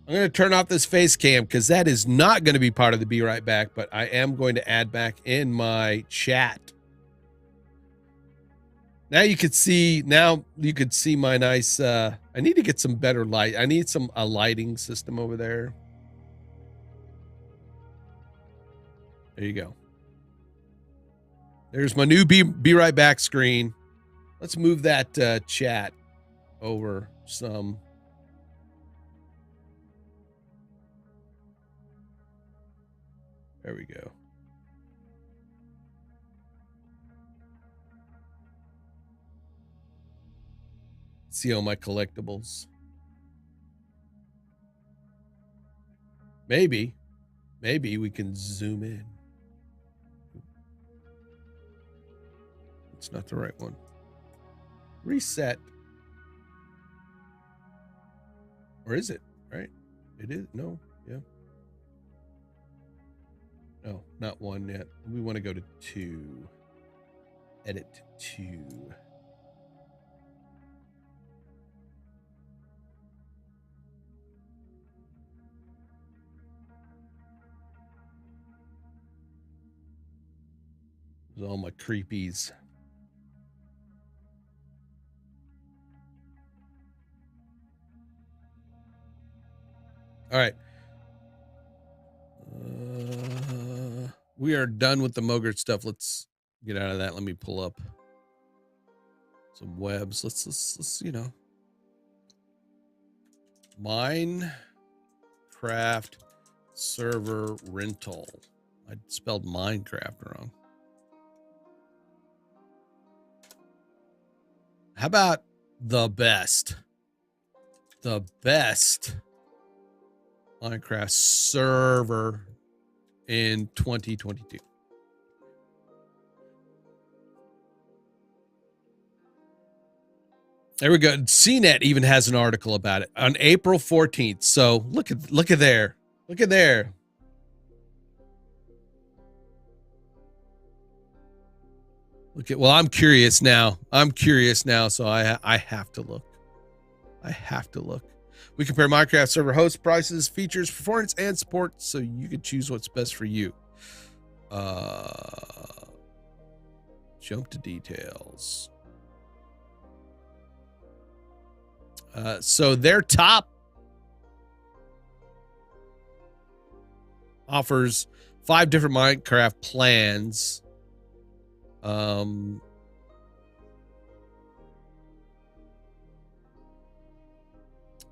I'm going to turn off this face cam because that is not going to be part of the Be Right Back, but I am going to add back in my chat. Now you could see my nice, I need to get some better light. I need a lighting system over there. There you go. There's my new Be Right Back screen. Let's move that chat over some. There we go. See all my collectibles. Maybe we can zoom in. It's not the right one. Reset. Or is it? Right? It is. No. Yeah. No, not one yet. We want to go to 2. Edit 2. There's all my creepies. All right. We are done with the Mogrts stuff. Let's get out of that. Let me pull up some webs. Let's Minecraft server rental. I spelled Minecraft wrong. How about the best Minecraft server in 2022? There we go. CNET even has an article about it on April 14th. So look at there. Look at there. Well, I'm curious now. So I have to look. We compare Minecraft server host prices, features, performance, and support so you can choose what's best for you. Jump to details. So their top offers 5 different Minecraft plans.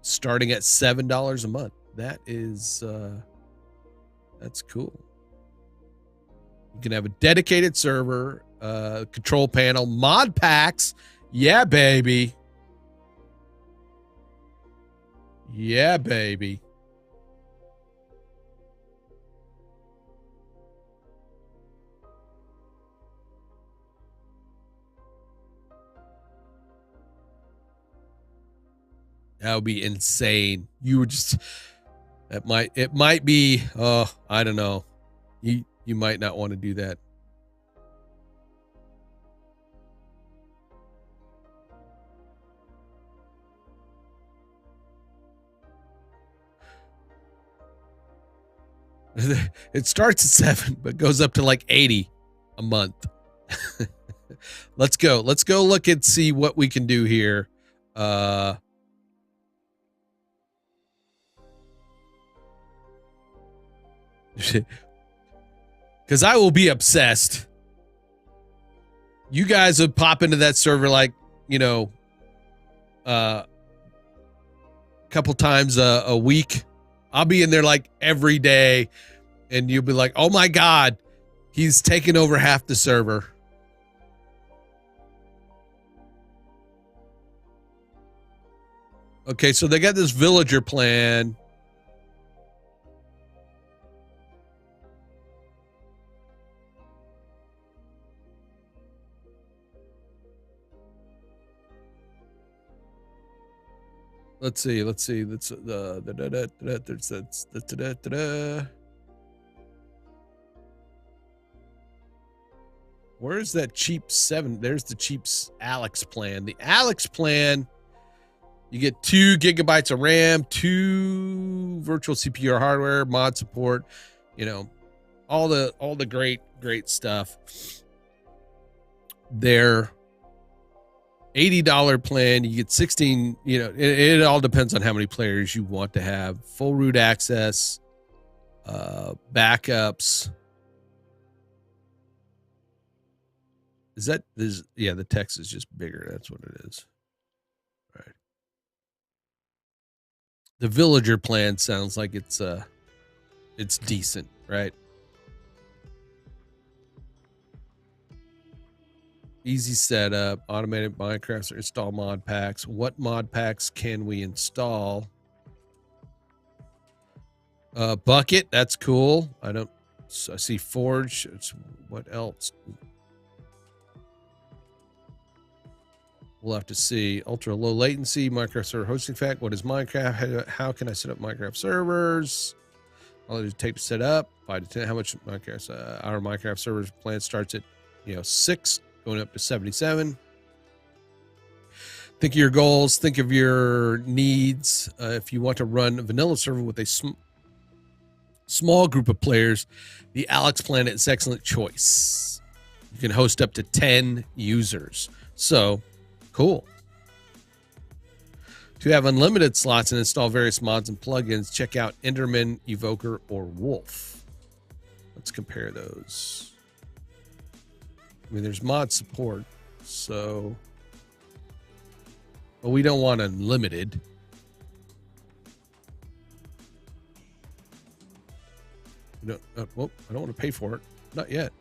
Starting at $7 a month. That is that's cool. You can have a dedicated server, control panel, mod packs. Yeah, baby. Yeah, baby. That would be insane. You would just, it might be, I don't know. You might not want to do that. It starts at 7, but goes up to like 80 a month. Let's go look and see what we can do here. because I will be obsessed. You guys would pop into that server like, you know, a couple times a week. I'll be in there like every day, and you'll be like, oh my God, he's taken over half the server. Okay, so they got this villager plan. Let's see. That's where's that cheap 7? There's the cheap Alex plan. The Alex plan, you get 2 gigabytes of RAM, 2 virtual CPU hardware, mod support, you know, all the great stuff. Their $80 plan, you get 16, you know, it all depends on how many players you want to have. Full root access, backups. Yeah, the text is just bigger. That's what it is. All right. The villager plan sounds like it's decent, right? Easy setup, automated Minecraft, install mod packs. What mod packs can we install? Bucket, that's cool. I see Forge. What else? We'll have to see. Ultra low latency, Minecraft server hosting fact. What is Minecraft? How can I set up Minecraft servers? All it take to set up. 5 to 10. How much Minecraft? Our Minecraft servers plan starts at 6. Going up to 77. Think of your goals. Think of your needs. If you want to run a vanilla server with a small group of players, the Alex Planet is excellent choice. You can host up to 10 users. So, cool. To have unlimited slots and install various mods and plugins, check out Enderman, Evoker, or Wolf. Let's compare those. I mean, there's mod support, so... But we don't want unlimited. I don't want to pay for it. Not yet.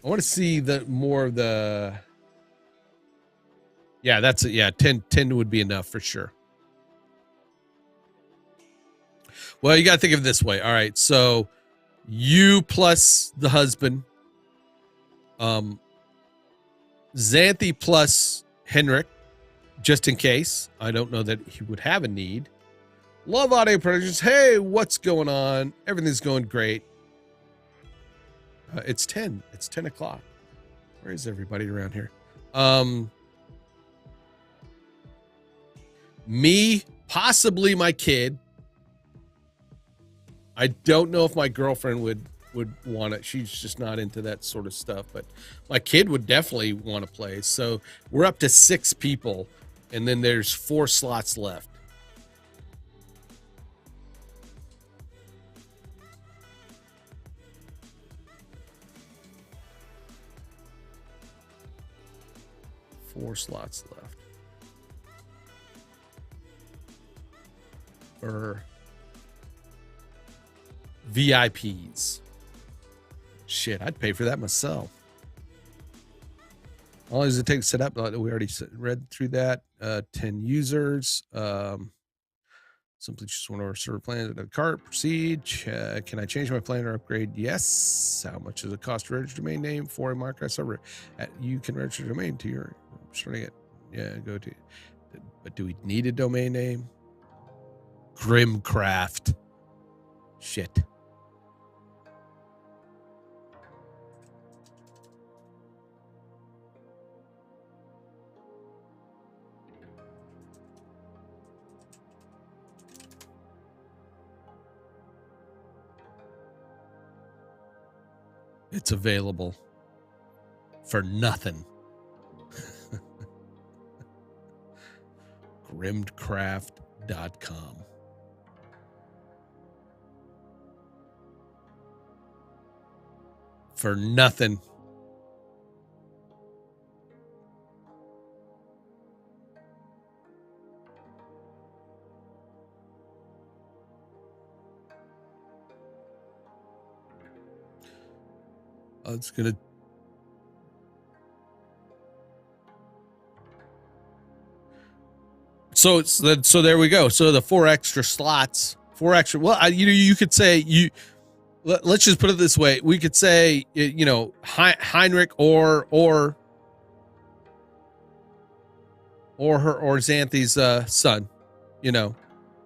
I want to see more of the... Yeah, that's it. Yeah, 10 would be enough for sure. Well, you got to think of it this way. All right, so you plus the husband, Xanthi plus Henrik, just in case. I don't know that he would have a need. Love Audio Productions. Hey, what's going on? Everything's going great. It's 10. It's 10 o'clock. Where is everybody around here? Me, possibly my kid. I don't know if my girlfriend would want it. She's just not into that sort of stuff. But my kid would definitely want to play. So we're up to 6 people, and then there's 4 slots left. Four slots left. For VIPs. Shit, I'd pay for that myself. How long does it take to set up? We already read through that. 10 users. Simply choose one of our server plans at the cart. Proceed. Can I change my plan or upgrade? Yes. How much does it cost to register domain name for a Minecraft server? You can register a domain to your starting it. Yeah, go to. But do we need a domain name? Grimcraft. Shit. It's available for nothing. Grimcraft.com. for nothing. It's gonna. So there we go. So the 4 extra slots, 4 extra. Well, you could say let's just put it this way. We could say, Heinrich or Xanthi's son,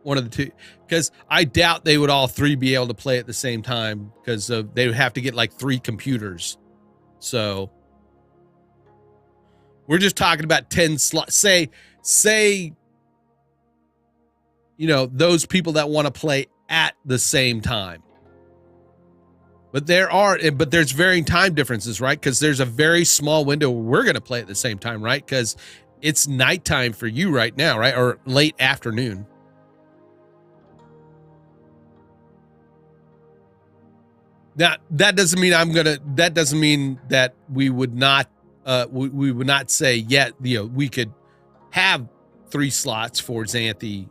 one of the two, because I doubt they would all 3 be able to play at the same time, because they would have to get like 3 computers. So we're just talking about 10 slots. Say, those people that want to play at the same time. But there's varying time differences, right? Because there's a very small window where we're going to play at the same time, right? Because it's nighttime for you right now, right? Or late afternoon. Now, that doesn't mean that we would not we would not say yet, we could have 3 slots for Xanthi,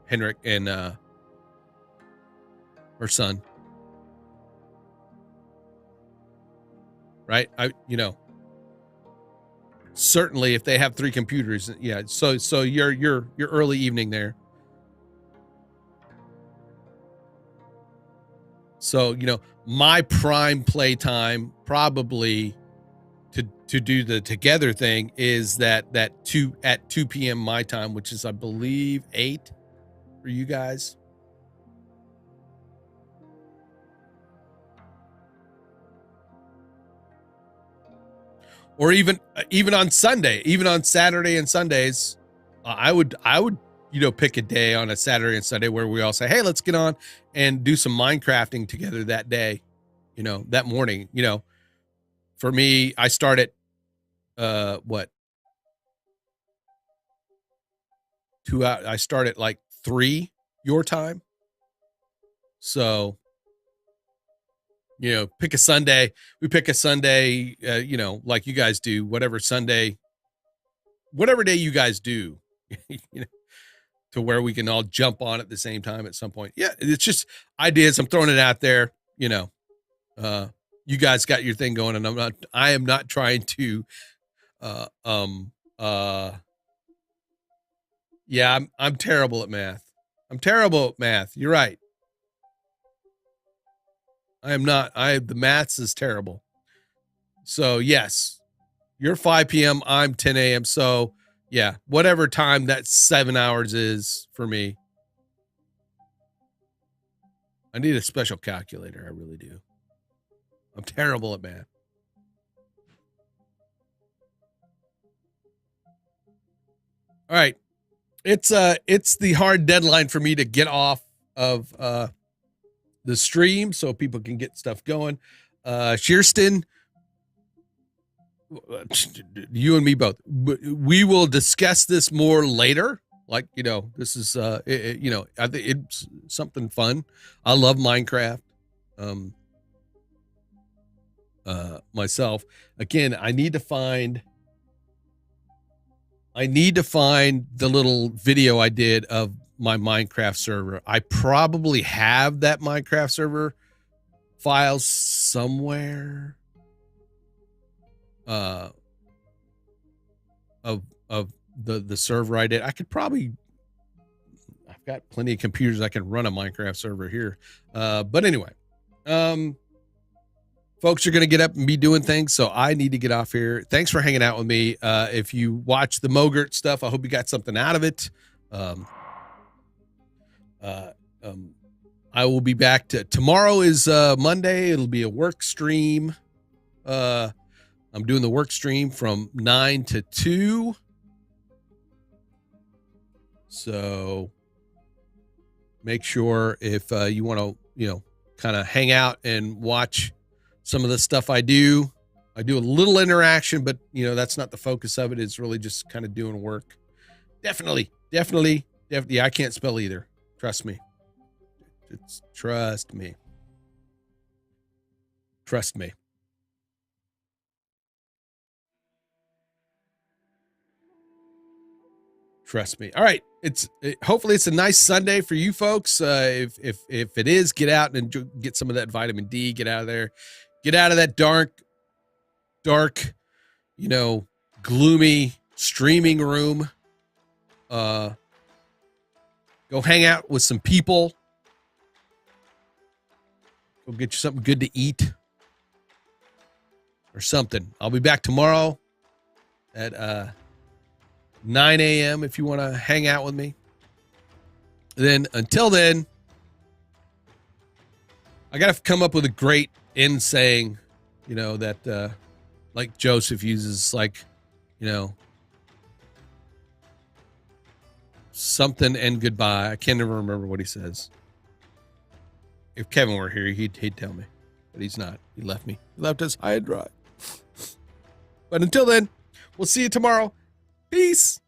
Henrik, and her son. Right? Certainly if they have 3 computers, yeah. So your early evening there. So, my prime play time probably to do the together thing is that 2 p.m. my time, which is, I believe, 8 for you guys. Or even on Sunday, even on Saturday and Sundays, I would pick a day on a Saturday and Sunday where we all say, hey, let's get on and do some Minecrafting together that day, that morning. For me, I start at 2 hours. I start at like 3 your time. So, pick a Sunday. We pick a Sunday, like you guys do, whatever day you guys do, to where we can all jump on at the same time at some point. Yeah, it's just ideas. I'm throwing it out there. You guys got your thing going, and I am not trying to, yeah, I'm terrible at math. You're right. I am not. The maths is terrible. So yes, you're 5 p.m. I'm 10 a.m. So yeah, whatever time that 7 hours is for me. I need a special calculator. I really do. I'm terrible at math. All right. It's the hard deadline for me to get off of the stream so people can get stuff going. Shearston, you and me both. We will discuss this more later. Like, this is I think it's something fun. I love Minecraft. Myself. Again, I need to find the little video I did of my Minecraft server. I probably have that Minecraft server file somewhere. Of the server I did. I've got plenty of computers I can run a Minecraft server here. But anyway, folks are going to get up and be doing things, so I need to get off here. Thanks for hanging out with me. If you watch the Mogrts stuff, I hope you got something out of it. I will be back tomorrow is Monday. It'll be a work stream. I'm doing the work stream from 9 to 2. So make sure if you want to, kind of hang out and watch some of the stuff I do. I do a little interaction, but that's not the focus of it. It's really just kind of doing work. Definitely. I can't spell either. Trust me. Trust me. Trust me. Trust me. All right. Hopefully it's a nice Sunday for you folks. If it is, get out and get some of that vitamin D. Get out of there. Get out of that dark, gloomy streaming room. Go hang out with some people. Go get you something good to eat or something. I'll be back tomorrow at 9 a.m. if you want to hang out with me. Then until then, I got to come up with a great end saying, that like Joseph uses, like, something and goodbye. I can't even remember what he says. If Kevin were here, he'd tell me, but he's not. He left me. He left us high and dry. But until then, we'll see you tomorrow. Peace.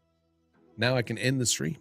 Now I can end the stream.